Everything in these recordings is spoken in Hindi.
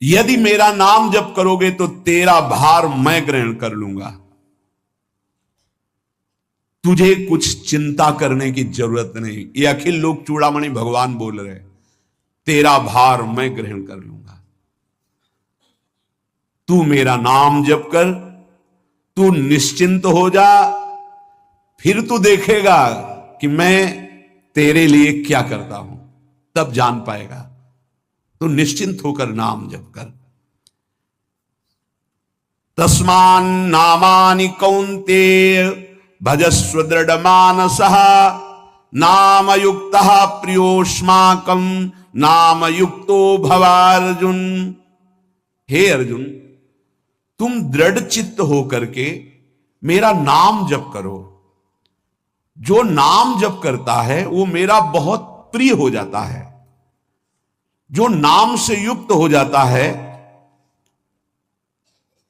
यदि मेरा नाम जप करोगे तो तेरा भार मैं ग्रहण कर लूंगा। तुझे कुछ चिंता करने की जरूरत नहीं। ये अखिल लोक चूड़ामणि भगवान बोल रहे, तेरा भार मैं ग्रहण कर लूंगा। तू मेरा नाम जप कर, तू निश्चिंत हो जा, फिर तू देखेगा कि मैं तेरे लिए क्या करता हूं, तब जान पाएगा। तो निश्चिंत होकर नाम जप कर। तस्मान नामानि कौन्तेय भजस्व दृढ़ मानसः नाम युक्तः प्रियोष्माकं नाम युक्तो भवार्जुन। हे अर्जुन, तुम दृढ़ चित्त होकर के मेरा नाम जप करो। जो नाम जप करता है वो मेरा बहुत प्रिय हो जाता है। जो नाम से युक्त हो जाता है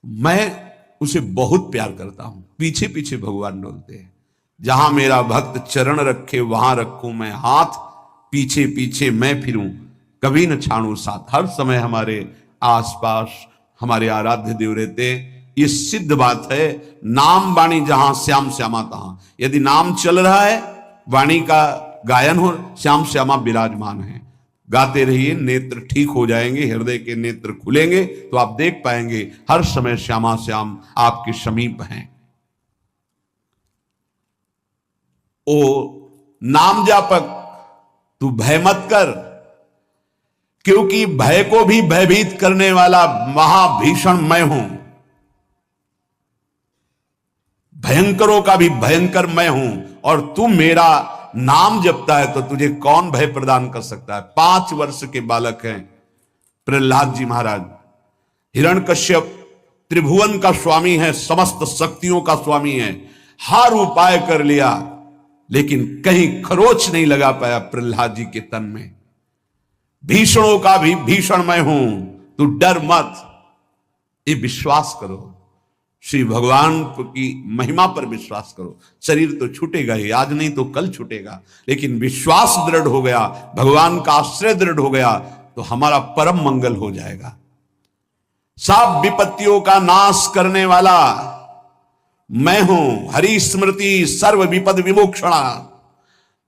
मैं उसे बहुत प्यार करता हूं। पीछे पीछे भगवान डोलते हैं। जहां मेरा भक्त चरण रखे वहां रखूं मैं हाथ, पीछे पीछे मैं फिरूं, कभी न छाड़ू साथ। हर समय हमारे आसपास हमारे आराध्य देव रहते। ये सिद्ध बात है। नाम वाणी जहां श्याम श्यामा तहां। यदि नाम चल रहा है, वाणी का गायन हो, श्याम श्यामा विराजमान है। गाते रहिए, नेत्र ठीक हो जाएंगे, हृदय के नेत्र खुलेंगे तो आप देख पाएंगे हर समय श्यामा श्याम आपके समीप हैं। ओ नाम जापक, तू भय मत कर, क्योंकि भय को भी भयभीत करने वाला महाभीषण मैं हूं। भयंकरों का भी भयंकर मैं हूं, और तू मेरा नाम जपता है तो तुझे कौन भय प्रदान कर सकता है। 5 वर्ष के बालक हैं प्रहलाद जी महाराज। हिरण्यकश्यप त्रिभुवन का स्वामी है, समस्त शक्तियों का स्वामी है। हर उपाय कर लिया लेकिन कहीं खरोच नहीं लगा पाया प्रहलाद जी के तन में। भीषणों का भी भीषण मैं हूं, तू डर मत। ये विश्वास करो, श्री भगवान की महिमा पर विश्वास करो। शरीर तो छूटेगा ही, आज नहीं तो कल छूटेगा, लेकिन विश्वास दृढ़ हो गया, भगवान का आश्रय दृढ़ हो गया तो हमारा परम मंगल हो जाएगा। सब विपत्तियों का नाश करने वाला मैं हूं। हरि स्मृति सर्व विपद विमोक्षणा।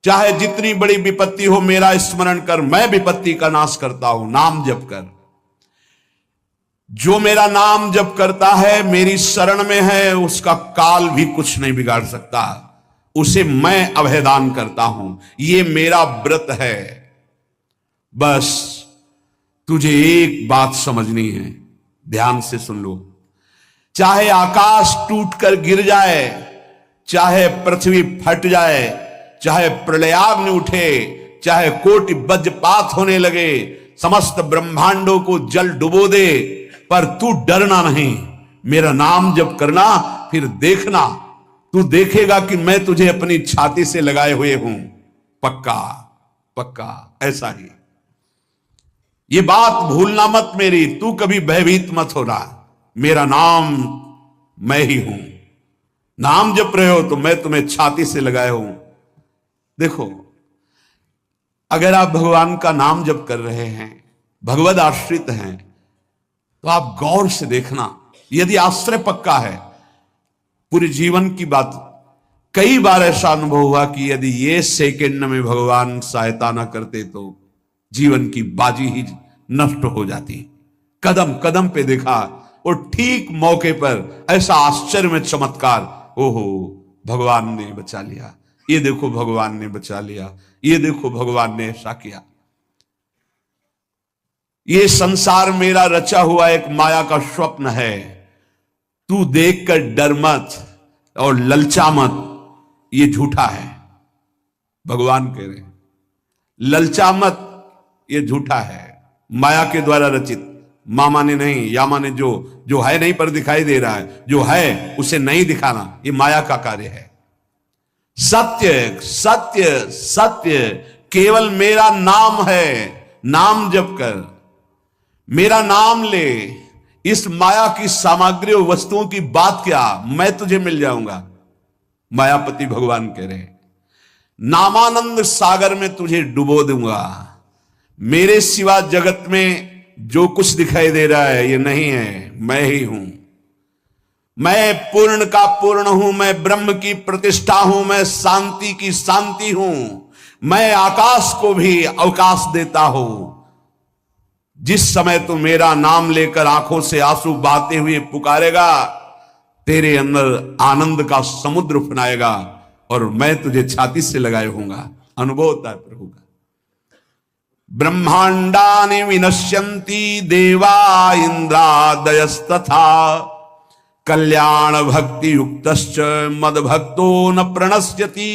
चाहे जितनी बड़ी विपत्ति हो मेरा स्मरण कर, मैं विपत्ति का नाश करता हूं। नाम जप कर। जो मेरा नाम जप करता है, मेरी शरण में है, उसका काल भी कुछ नहीं बिगाड़ सकता। उसे मैं अभयदान करता हूं। ये मेरा व्रत है। बस तुझे एक बात समझनी है, ध्यान से सुन लो। चाहे आकाश टूटकर गिर जाए, चाहे पृथ्वी फट जाए, चाहे प्रलयाग्नि उठे, चाहे कोटि वज्रपात होने लगे, समस्त ब्रह्मांडों को जल डुबो दे, पर तू डरना नहीं। मेरा नाम जप करना, फिर देखना, तू देखेगा कि मैं तुझे अपनी छाती से लगाए हुए हूं। पक्का पक्का ऐसा ही। ये बात भूलना मत मेरी। तू कभी भयभीत मत होना। मेरा नाम मैं ही हूं। नाम जप रहे हो तो मैं तुम्हें छाती से लगाए हूं। देखो, अगर आप भगवान का नाम जप कर रहे हैं, भगवद आश्रित हैं, तो आप गौर से देखना। यदि आश्रय पक्का है, पूरे जीवन की बात, कई बार ऐसा अनुभव हुआ कि यदि ये सेकंड में भगवान सहायता ना करते तो जीवन की बाजी ही नष्ट हो जाती। कदम कदम पे देखा, और ठीक मौके पर ऐसा आश्चर्य में चमत्कार। ओहो, भगवान ने बचा लिया। ये देखो भगवान ने बचा लिया। ये देखो भगवान ने ऐसा किया। ये संसार मेरा रचा हुआ एक माया का स्वप्न है। तू देखकर डर मत और ललचा मत। ये झूठा है, भगवान कह रहे हैं। ललचा मत, ये झूठा है, माया के द्वारा रचित। मामा ने नहीं, यामा ने जो है नहीं पर दिखाई दे रहा है, जो है उसे नहीं दिखाना, ये माया का कार्य है। सत्य सत्य सत्य केवल मेरा नाम है। नाम जप कर, मेरा नाम ले। इस माया की सामग्री और वस्तुओं की बात क्या, मैं तुझे मिल जाऊंगा। मायापति भगवान कह रहे हैं, नामानंद सागर में तुझे डुबो दूंगा। मेरे सिवा जगत में जो कुछ दिखाई दे रहा है ये नहीं है, मैं ही हूं। मैं पूर्ण का पूर्ण हूं, मैं ब्रह्म की प्रतिष्ठा हूं, मैं शांति की शांति हूं, मैं आकाश को भी अवकाश देता हूं। जिस समय तू मेरा नाम लेकर आंखों से आंसू बहाते हुए पुकारेगा, तेरे अंदर आनंद का समुद्र उफनाएगा और मैं तुझे छाती से लगाए होऊंगा। अनुभव होता है प्रभु का। ब्रह्मांडानि विनश्यन्ति देवा इंद्रादयस्तथा कल्याण भक्ति युक्तश्च मद भक्तो न प्रणश्यति।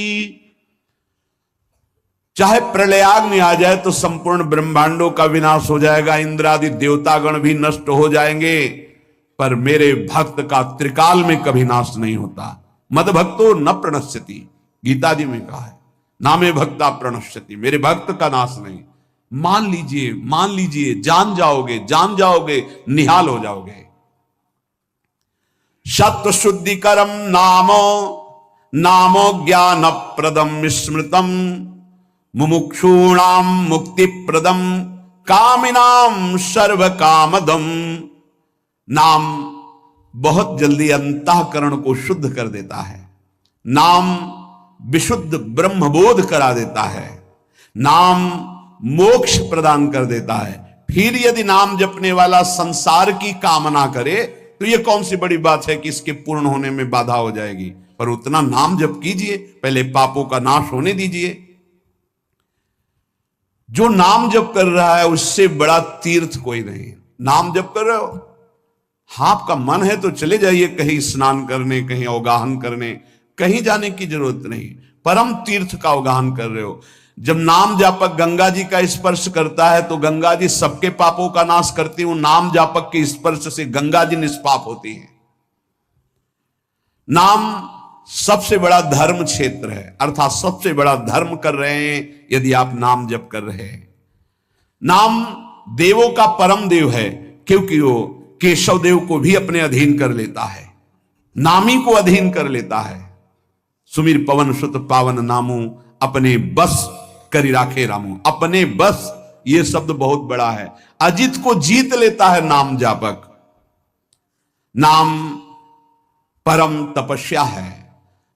चाहे प्रलयाग्नि आ जाए तो संपूर्ण ब्रह्मांडों का विनाश हो जाएगा, इंद्रादि देवतागण भी नष्ट हो जाएंगे, पर मेरे भक्त का त्रिकाल में कभी नाश नहीं होता। मद भक्तो न प्रणश्यति, गीता जी में कहा है, नामे भक्ता प्रणश्यति, मेरे भक्त का नाश नहीं। मान लीजिए, मान लीजिए, जान जाओगे, निहाल हो जाओगे। सत्व शुद्धिकरम नामो ज्ञान प्रदम स्मृतम मुमुक्षूणाम मुक्ति प्रदम कामिनाम सर्व कामदम। नाम बहुत जल्दी अंतःकरण को शुद्ध कर देता है। नाम विशुद्ध ब्रह्मबोध करा देता है। नाम मोक्ष प्रदान कर देता है। फिर यदि नाम जपने वाला संसार की कामना करे तो यह कौन सी बड़ी बात है कि इसके पूर्ण होने में बाधा हो जाएगी। पर उतना नाम जप कीजिए, पहले पापों का नाश होने दीजिए। जो नाम जप कर रहा है उससे बड़ा तीर्थ कोई नहीं। नाम जप कर रहे हो, आपका मन है तो चले जाइए कहीं स्नान करने, कहीं अवगाहन करने, कहीं जाने की जरूरत नहीं। परम तीर्थ का अवगाहन कर रहे हो। जब नाम जापक गंगा जी का स्पर्श करता है तो गंगा जी सबके पापों का नाश करती हूं। नाम जापक के स्पर्श से गंगा जी निष्पाप होती है। नाम सबसे बड़ा धर्म क्षेत्र है, अर्थात सबसे बड़ा धर्म कर रहे हैं यदि आप नाम जप कर रहे हैं। नाम देवों का परम देव है, क्योंकि वो केशव देव को भी अपने अधीन कर लेता है, नामी को अधीन कर लेता है। सुमिर पवन सुत पावन नामू अपने बस करी राखे रामू। अपने बस, ये शब्द बहुत बड़ा है। अजित को जीत लेता है नाम जापक। नाम परम तपस्या है।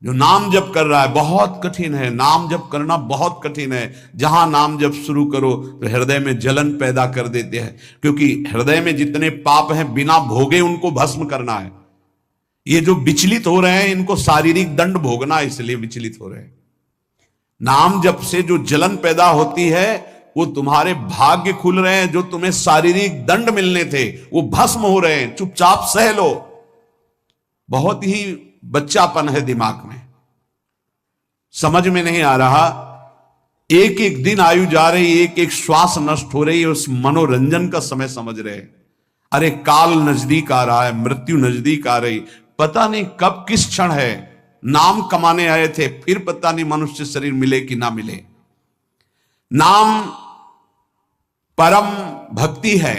जो नाम जप कर रहा है, बहुत कठिन है नाम जप करना, बहुत कठिन है। जहां नाम जप शुरू करो तो हृदय में जलन पैदा कर देते हैं, क्योंकि हृदय में जितने पाप हैं बिना भोगे उनको भस्म करना है। ये जो विचलित हो रहे हैं इनको शारीरिक दंड भोगना है, इसलिए विचलित हो रहे हैं। नाम जप से जो जलन पैदा होती है वो तुम्हारे भाग्य खुल रहे हैं। जो तुम्हें शारीरिक दंड मिलने थे वो भस्म हो रहे हैं। चुपचाप सह लो। बहुत ही बच्चापन है दिमाग में, समझ में नहीं आ रहा। एक एक दिन आयु जा रही, एक एक श्वास नष्ट हो रही है, उस मनोरंजन का समय समझ रहे। अरे काल नजदीक आ रहा है, मृत्यु नजदीक आ रही, पता नहीं कब किस क्षण है। नाम कमाने आए थे, फिर पता नहीं मनुष्य शरीर मिले कि ना मिले। नाम परम भक्ति है।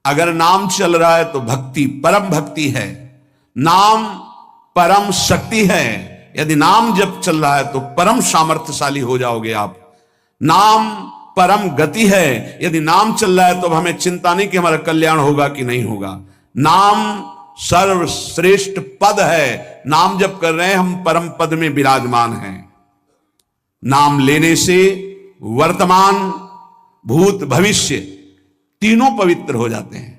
अगर नाम चल रहा है तो भक्ति परम भक्ति है। नाम परम शक्ति है। यदि नाम जब चल रहा है तो परम सामर्थ्यशाली हो जाओगे आप। नाम परम गति है। यदि नाम चल रहा है तो हमें चिंता नहीं कि हमारा कल्याण होगा कि नहीं होगा। नाम सर्वश्रेष्ठ पद है। नाम जब कर रहे हैं हम परम पद में विराजमान हैं। नाम लेने से वर्तमान भूत भविष्य तीनों पवित्र हो जाते हैं।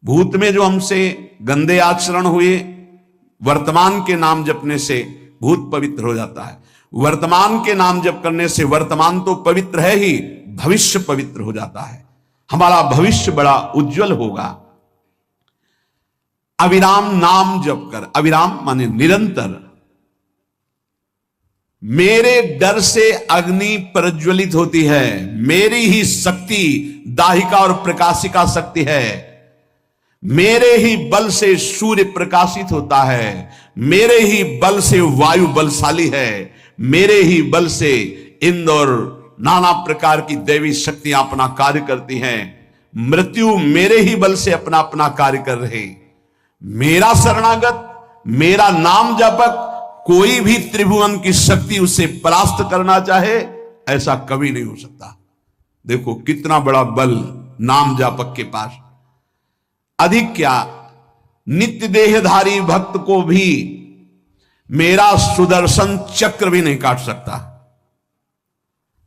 भूत में जो हमसे गंदे आचरण हुए, वर्तमान के नाम जपने से भूत पवित्र हो जाता है। वर्तमान के नाम जप करने से वर्तमान तो पवित्र है ही, भविष्य पवित्र हो जाता है। हमारा भविष्य बड़ा उज्जवल होगा। अविराम नाम जप कर, अविराम माने निरंतर। मेरे डर से अग्नि प्रज्वलित होती है। मेरी ही शक्ति दाहिका और प्रकाशिका शक्ति है। मेरे ही बल से सूर्य प्रकाशित होता है। मेरे ही बल से वायु बलशाली है। मेरे ही बल से इंद्र और नाना प्रकार की दैवी शक्तियां अपना कार्य करती हैं। मृत्यु मेरे ही बल से अपना अपना कार्य कर रहे। मेरा शरणागत, मेरा नाम जापक, कोई भी त्रिभुवन की शक्ति उसे परास्त करना चाहे ऐसा कभी नहीं हो सकता। देखो कितना बड़ा बल नाम जापक के पास। अधिक क्या, नित्य देहधारी भक्त को भी मेरा सुदर्शन चक्र भी नहीं काट सकता।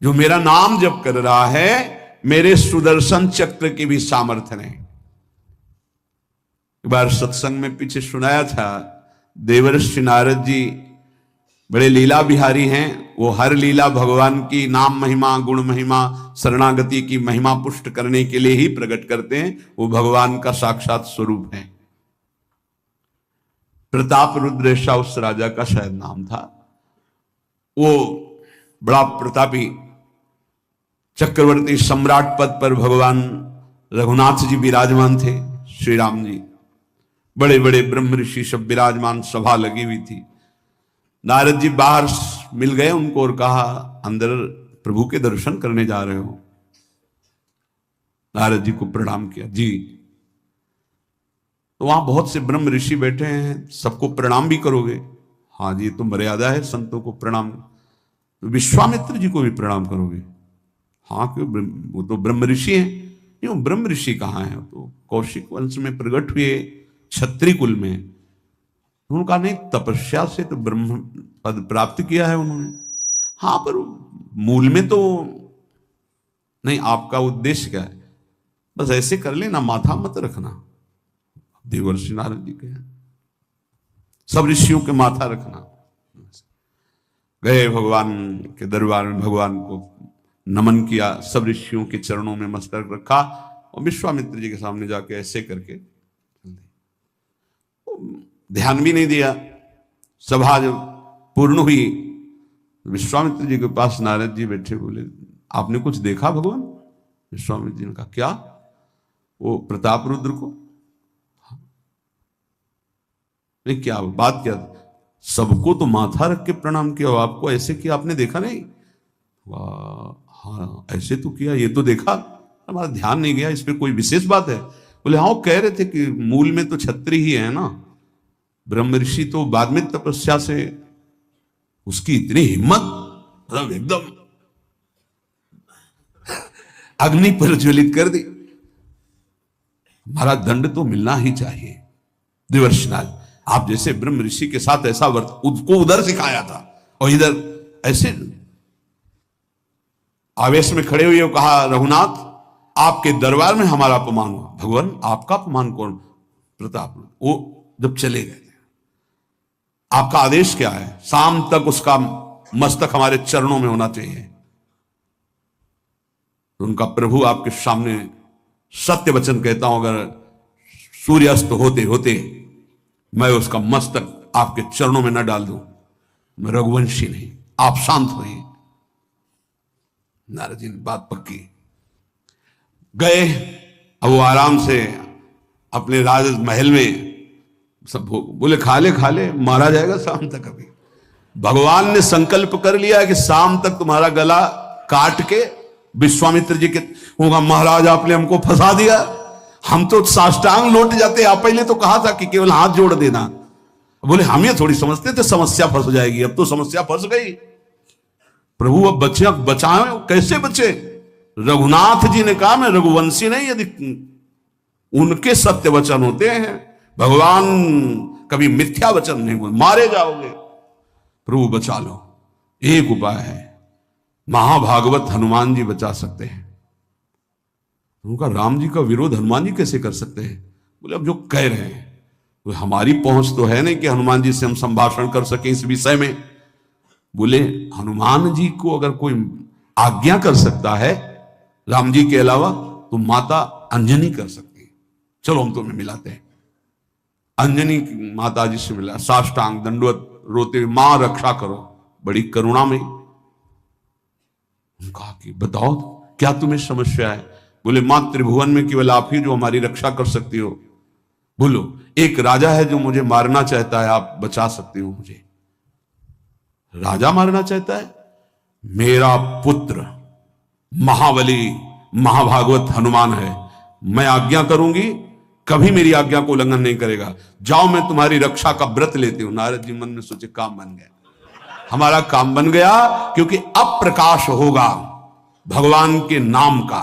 जो मेरा नाम जप कर रहा है, मेरे सुदर्शन चक्र की भी सामर्थ्य नहीं। एक बार सत्संग में पीछे सुनाया था, देवर्षि नारद जी बड़े लीला बिहारी हैं। वो हर लीला भगवान की नाम महिमा, गुण महिमा, शरणागति की महिमा पुष्ट करने के लिए ही प्रकट करते हैं। वो भगवान का साक्षात स्वरूप है। प्रताप रुद्र ऐसा उस राजा का शायद नाम था। वो बड़ा प्रतापी चक्रवर्ती सम्राट पद पर भगवान रघुनाथ जी विराजमान थे। श्री राम जी, बड़े बड़े ब्रह्म ऋषि सब विराजमान, सभा लगी हुई थी। नारद जी बाहर मिल गए उनको और कहा, अंदर प्रभु के दर्शन करने जा रहे हो? नारद जी को प्रणाम किया। जी। तो वहां बहुत से ब्रह्म ऋषि बैठे हैं, सबको प्रणाम भी करोगे? हाँ जी, तो मर्यादा है संतों को प्रणाम। तो विश्वामित्र जी को भी प्रणाम करोगे? हाँ, क्यों, वो तो ब्रह्म ऋषि हैं। नहीं, ब्रह्म ऋषि कहाँ है? तो कौशिक वंश में प्रकट हुए, क्षत्रिय कुल में। उन्होंने कहा नहीं, तपस्या से तो ब्रह्म पद प्राप्त किया है उन्होंने। हाँ, पर मूल में तो नहीं। आपका उद्देश्य क्या है? बस ऐसे कर लेना, माथा मत रखना। देवर्षि नारद जी के सब ऋषियों के माथा रखना। गए भगवान के दरबार में, भगवान को नमन किया, सब ऋषियों के चरणों में मस्तक रखा और विश्वामित्र जी के सामने जाके ऐसे करके ध्यान भी नहीं दिया। सभा जब पूर्ण हुई, विश्वामित्र जी के पास नारद जी बैठे, बोले आपने कुछ देखा भगवान? विश्वामित्र जी ने कहा क्या? वो प्रताप रुद्र को? नहीं, क्या बात क्या? सबको तो माथा रख के प्रणाम किया, आपको ऐसे किया, आपने देखा नहीं? हाँ, ऐसे तो किया, ये तो देखा, हमारा ध्यान नहीं गया, इस पे कोई विशेष बात है? बोले हाँ, वो कह रहे थे कि मूल में तो क्षत्रिय ही है ना, ब्रह्म ऋषि तो बाद में तपस्या से, उसकी इतनी हिम्मत, मतलब एकदम अग्नि पर ज्वलित कर दी। हमारा दंड तो मिलना ही चाहिए। देवर्षिनाथ, आप जैसे ब्रह्म ऋषि के साथ ऐसा वर्त, उसको उधर सिखाया था और इधर ऐसे आवेश में खड़े हुए कहा, रघुनाथ आपके दरबार में हमारा अपमान हुआ। भगवान, आपका अपमान कौन? प्रताप। वो जब चले गए, आपका आदेश क्या है? शाम तक उसका मस्तक हमारे चरणों में होना चाहिए। तो उनका प्रभु आपके सामने सत्य वचन कहता हूं, अगर सूर्यास्त होते होते मैं उसका मस्तक आपके चरणों में न डाल दूं, मैं रघुवंशी नहीं। आप शांत होइए। नारद जी ने बात पक्की। गए, अब वो आराम से अपने राज महल में सब बोले खा ले, मारा जाएगा शाम तक। अभी भगवान ने संकल्प कर लिया कि शाम तक तुम्हारा गला काट के विश्वामित्र जी के होगा। महाराज आपने हमको फंसा दिया, हम तो साष्टांग लौट जाते। आप पहले तो कहा था कि केवल हाथ जोड़ देना। बोले हम ये थोड़ी समझते थे समस्या फंस जाएगी, अब तो समस्या फंस गई। प्रभु अब बचे, बचाए कैसे बचे? रघुनाथ जी ने कहा मैं रघुवंशी नहीं, यदि उनके सत्य वचन होते हैं, भगवान कभी मिथ्या वचन नहीं बोल, मारे जाओगे। प्रभु बचा लो। एक उपाय है, महाभागवत हनुमान जी बचा सकते हैं। उनका राम जी का विरोध हनुमान जी कैसे कर सकते हैं? बोले अब जो कह रहे हैं, तो हमारी पहुंच तो है नहीं कि हनुमान जी से हम संभाषण कर सके इस विषय में। बोले हनुमान जी को अगर कोई आज्ञा कर सकता है राम जी के अलावा, तो माता अंजनी कर सकती है। चलो हम तुम्हें मिलाते हैं। अंजनी माता जी से मिला, साष्टांग दंडवत रोते हुए, मां रक्षा करो, बड़ी करुणा में। कहा कि बताओ क्या तुम्हें समस्या है? बोले मां, त्रिभुवन में केवल आप ही जो हमारी रक्षा कर सकती हो। बोलो, एक राजा है जो मुझे मारना चाहता है, आप बचा सकती हो मुझे? राजा मारना चाहता है? मेरा पुत्र महाबली महाभागवत हनुमान है, मैं आज्ञा करूंगी, कभी मेरी आज्ञा को उल्लंघन नहीं करेगा। जाओ, मैं तुम्हारी रक्षा का व्रत लेती हूं। नारद जी मन में सोचे काम बन गया, हमारा काम बन गया, क्योंकि अब प्रकाश होगा भगवान के नाम का।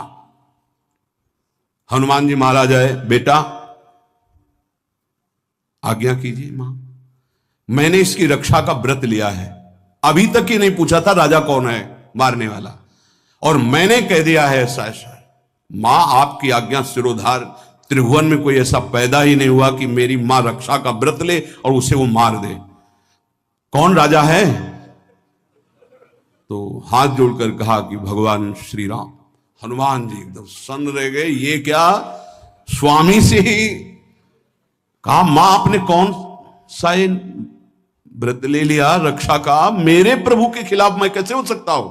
हनुमान जी महाराज आए, बेटा आज्ञा कीजिए मां, मैंने इसकी रक्षा का व्रत लिया है। अभी तक ही नहीं पूछा था राजा कौन है मारने वाला, और मैंने कह दिया है ऐसा ऐसा। मां आपकी आज्ञा सिरोधार, त्रिभुवन में कोई ऐसा पैदा ही नहीं हुआ कि मेरी मां रक्षा का व्रत ले और उसे वो मार दे। कौन राजा है? तो हाथ जोड़कर कहा कि भगवान श्री राम। हनुमान जी एकदम सन्न रह गए, ये क्या स्वामी से ही कहा, मां आपने कौन सा व्रत ले लिया रक्षा का? मेरे प्रभु के खिलाफ मैं कैसे हो सकता हूं?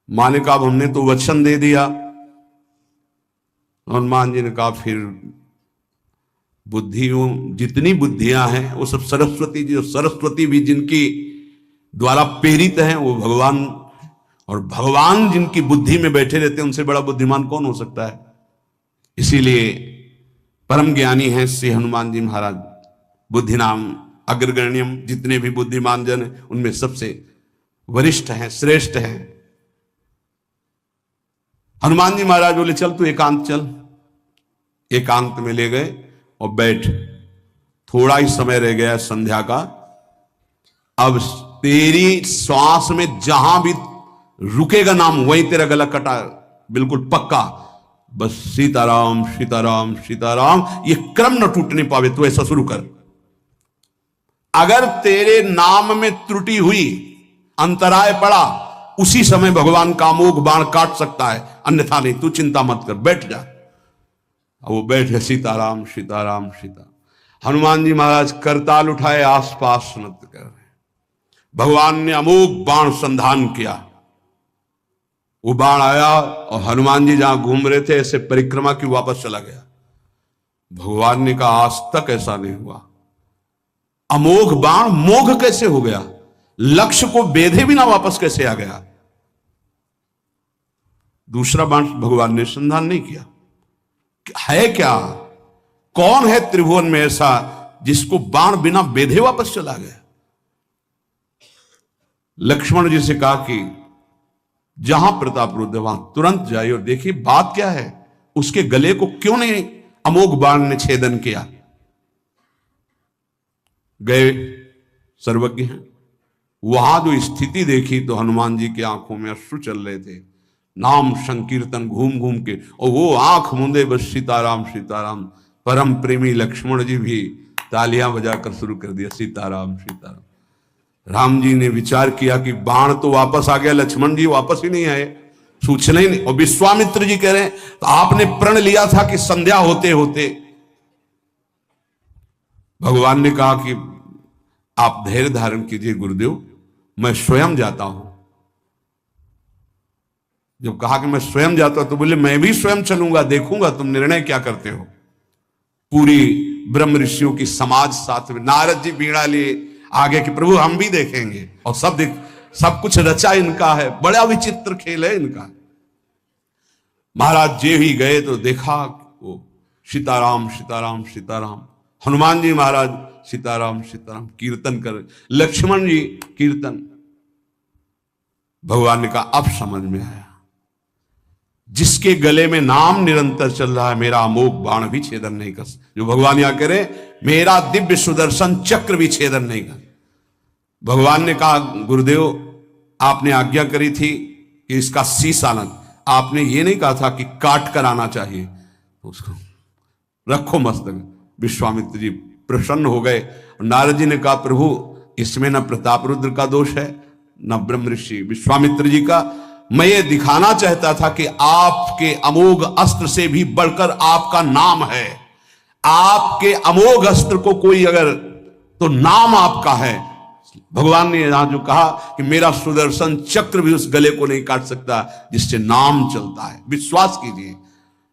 मां ने कहा हमने तो वचन दे दिया। हनुमान जी ने कहा फिर बुद्धियों जितनी बुद्धियां हैं वो सब सरस्वती जी, सरस्वती भी जिनकी द्वारा प्रेरित हैं वो भगवान, और भगवान जिनकी बुद्धि में बैठे रहते हैं उनसे बड़ा बुद्धिमान कौन हो सकता है? इसीलिए परम ज्ञानी हैं श्री हनुमान जी महाराज, बुद्धि नाम अग्रगण्यम, जितने भी बुद्धिमान जन हैं उनमें सबसे वरिष्ठ हैं, श्रेष्ठ हैं। हनुमान जी महाराज बोले चल तू एकांत चल। एकांत में ले गए और बैठ, थोड़ा ही समय रह गया संध्या का, अब तेरी श्वास में जहां भी रुकेगा नाम वहीं तेरा गला कटा, बिल्कुल पक्का। बस सीताराम सीताराम सीताराम, ये क्रम न टूटने पावे, तो ऐसा शुरू कर। अगर तेरे नाम में त्रुटि हुई, अंतराय पड़ा, उसी समय भगवान का अमोघ बाण काट सकता है, अन्यथा नहीं। तू चिंता मत कर, बैठ जा। वो बैठे, सीताराम सीताराम सीता। हनुमान जी महाराज करताल उठाए, आसपास नृत्य कर रहे। भगवान ने अमोघ बाण संधान किया, वो बाण आया और हनुमान जी जहां घूम रहे थे ऐसे परिक्रमा की वापस चला गया। भगवान ने कहा आज तक ऐसा नहीं हुआ, अमोघ बाण मोघ कैसे हो गया? लक्ष्य को बेधे बिना वापस कैसे आ गया? दूसरा बाण भगवान ने संधान नहीं किया। है क्या? कौन है त्रिभुवन में ऐसा जिसको बाण बिना बेधे वापस चला गया? लक्ष्मण जी से कहा कि जहां प्रताप रुद्र वहां तुरंत जाइए और देखिए बात क्या है, उसके गले को क्यों नहीं अमोघ बाण ने छेदन किया। गए, सर्वज्ञ हैं। वहां जो स्थिति देखी तो हनुमान जी की आंखों में अश्रु चल रहे थे। नाम संकीर्तन घूम घूम के, और वो आंख मूंदे बस सीताराम सीताराम। परम प्रेमी लक्ष्मण जी भी तालियां बजाकर शुरू कर दिया, सीताराम सीताराम। राम जी ने विचार किया कि बाण तो वापस आ गया, लक्ष्मण जी वापस ही नहीं आए, सूचना ही नहीं। और विश्वामित्र जी कह रहे हैं तो आपने प्रण लिया था कि संध्या होते होते। भगवान ने कहा कि आप धैर्य धारण कीजिए गुरुदेव, मैं स्वयं जाता हूं। जब कहा कि मैं स्वयं जाता हूं तो बोले मैं भी स्वयं चलूंगा, देखूंगा तुम निर्णय क्या करते हो। पूरी ब्रह्म ऋषियों की समाज साथ में, नारद जी बीड़ा लिए आगे कि प्रभु हम भी देखेंगे, और सब कुछ रचा इनका है, बड़ा विचित्र खेल है इनका। महाराज जे ही गए तो देखा वो सीताराम सीताराम सीताराम। हनुमान जी महाराज सीताराम सीताराम कीर्तन कर, लक्ष्मण जी कीर्तन। भगवान ने कहा अब समझ में आया, जिसके गले में नाम निरंतर चल रहा है मेरा अमोघ बाण भी छेदन नहीं कर, जो भगवान यहां कह रहे मेरा दिव्य सुदर्शन चक्र भी छेदन नहीं कर। भगवान ने कहा गुरुदेव आपने आज्ञा करी थी कि इसका शीश आना, आपने ये नहीं कहा था कि काट कर आना चाहिए, उसको रखो मस्तक। विश्वामित्र जी प्रसन्न हो गए। नारद जी ने कहा प्रभु इसमें न प्रताप रुद्र का दोष है न ब्रह्म ऋषि विश्वामित्र जी का, मैं ये दिखाना चाहता था कि आपके अमोघ अस्त्र से भी बढ़कर आपका नाम है। आपके अमोघ अस्त्र को कोई अगर, तो नाम आपका है। भगवान ने यहां जो कहा कि मेरा सुदर्शन चक्र भी उस गले को नहीं काट सकता जिससे नाम चलता है। विश्वास कीजिए,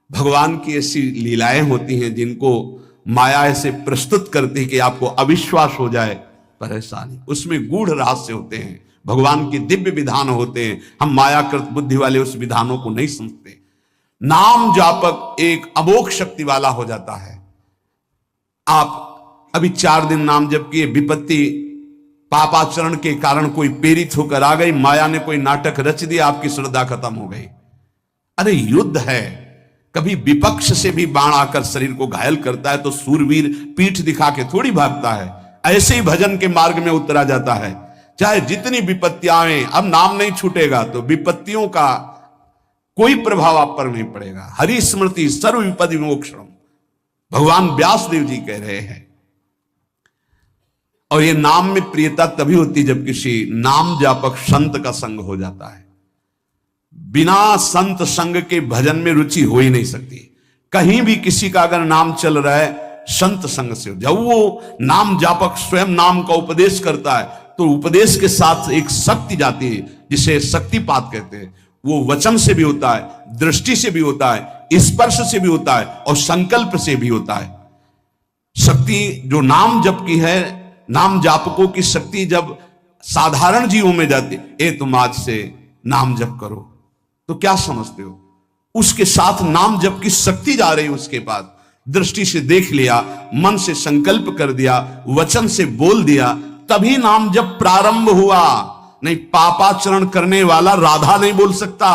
भगवान की ऐसी लीलाएं होती हैं जिनको माया ऐसे प्रस्तुत करती है कि आपको अविश्वास हो जाए, पर ऐसा नहीं। उसमें गूढ़ रहस्य होते हैं, भगवान के दिव्य विधान होते हैं। हम मायाकृत बुद्धि वाले उस विधानों को नहीं समझते। नाम जापक एक अमोघ शक्ति वाला हो जाता है। आप अभी 4 दिन नाम जप किए, विपत्ति पापाचरण के कारण कोई प्रेरित होकर आ गई, माया ने कोई नाटक रच दिया, आपकी श्रद्धा खत्म हो गई। अरे युद्ध है, कभी विपक्ष से भी बाण आकर शरीर को घायल करता है तो सूरवीर पीठ दिखा के थोड़ी भागता है। ऐसे ही भजन के मार्ग में उतरा जाता है। चाहे जितनी विपत्तियां आए, अब नाम नहीं छूटेगा तो विपत्तियों का कोई प्रभाव आप पर नहीं पड़ेगा। हरि स्मृति सर्व विपद विमोक्षणम, भगवान व्यास देव जी कह रहे हैं। और ये नाम में प्रियता तभी होती जब किसी नाम जापक संत का संग हो जाता है। बिना संत संग के भजन में रुचि हो ही नहीं सकती। कहीं भी किसी का अगर नाम चल रहा है संत संग से, जब वो नाम जापक स्वयं नाम का उपदेश करता है तो उपदेश के साथ एक शक्ति जाती है जिसे शक्तिपात कहते हैं। वो वचन से भी होता है, दृष्टि से भी होता है, स्पर्श से भी होता है और संकल्प से भी होता है। शक्ति जो नाम जप की है, नाम जापकों की शक्ति जब साधारण जीवों में जाती, ए तुम आज से नाम जप करो, तो क्या समझते हो? उसके साथ नाम जप की शक्ति जा रही है उसके पास। दृष्टि से देख लिया, मन से संकल्प कर दिया, वचन से बोल दिया, तभी नाम जप प्रारंभ हुआ। नहीं, पापाचरण करने वाला राधा नहीं बोल सकता।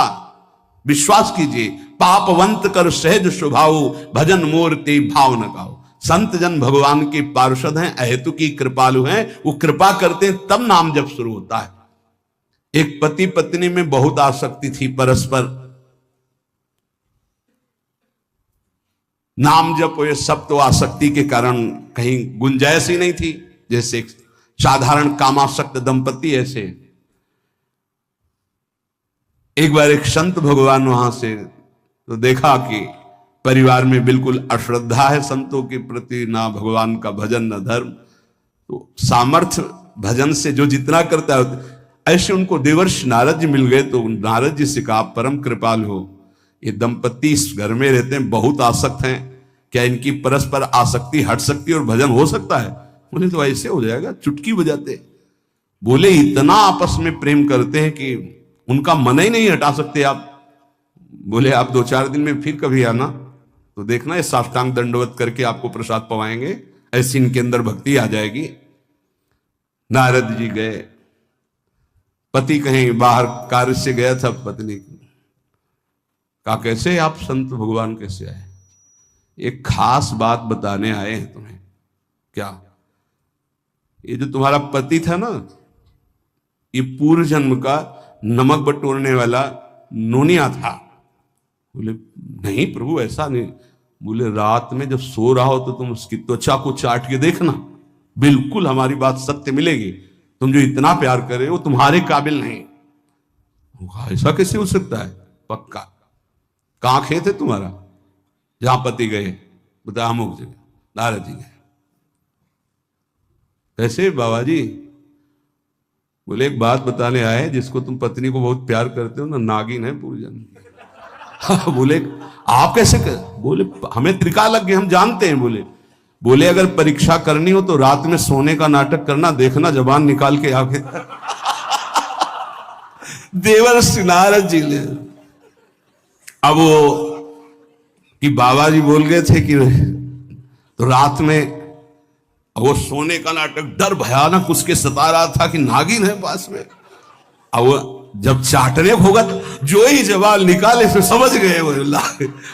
विश्वास कीजिए, पापवंत कर सहज स्वभाव, भजन मोर ते भाव न गाओ। संत जन भगवान के पार्षद हैं, अहेतु की कृपालु हैं, वो कृपा करते हैं तब नाम जप शुरू होता है। एक पति पत्नी में बहुत आसक्ति थी परस्पर, नाम जप ये सब तो आसक्ति के कारण कहीं गुंजाइश ही नहीं थी। जैसे साधारण कामासक्त दंपति, ऐसे एक बार एक संत भगवान वहां से तो देखा कि परिवार में बिल्कुल अश्रद्धा है संतों के प्रति, ना भगवान का भजन न धर्म। तो सामर्थ्य भजन से जो जितना करता है, ऐसे उनको देवर्षि नारद जी मिल गए। तो नारद जी से कहा, परम कृपाल हो, ये दंपति इस घर में रहते हैं, बहुत आसक्त हैं, क्या इनकी परस्पर आसक्ति हट सकती है और भजन हो सकता है? बोले तो ऐसे हो जाएगा, चुटकी बजाते। बोले इतना आपस में प्रेम करते हैं कि उनका मन ही नहीं हटा सकते आप। बोले आप 2-4 दिन में फिर कभी आना तो देखना, ये साष्टांग दंडवत करके आपको प्रसाद पवाएंगे, ऐसी इनके अंदर भक्ति आ जाएगी। नारद जी गए, पति कहीं बाहर कार्य से गया था, पत्नी कहा कैसे आप संत भगवान कैसे आए? एक खास बात बताने आए हैं तुम्हें। क्या? ये जो तुम्हारा पति था ना, ये पूर्व जन्म का नमक बटोरने वाला नोनिया था। बोले नहीं प्रभु, ऐसा नहीं। बोले रात में जब सो रहा हो तो तुम उसकी त्वचा को चाट के देखना, बिल्कुल हमारी बात सत्य मिलेगी। तुम जो इतना प्यार कर रहे हो तुम्हारे काबिल नहीं। ऐसा कैसे हो सकता है? पक्का। कहां खेत है तुम्हारा? जहां पति गए, बता अमुक जगह। नारद जी गए। कैसे बाबा जी? बोले एक बात बताने आए, जिसको तुम पत्नी को बहुत प्यार करते हो ना, नागिन है पूजन। बोले आप कैसे कर? बोले हमें त्रिका लग गए, हम जानते हैं। बोले अगर परीक्षा करनी हो तो रात में सोने का नाटक करना, देखना जबान निकाल के आगे। देवर्षि नारद जी ने अब वो कि बाबा जी बोल गए थे कि तो रात में वो सोने का नाटक, डर भयानक उसके सता रहा था कि नागिन है पास में। अब वो जब चाटने होगा तो जो ही जवाब निकाले से समझ गए वो,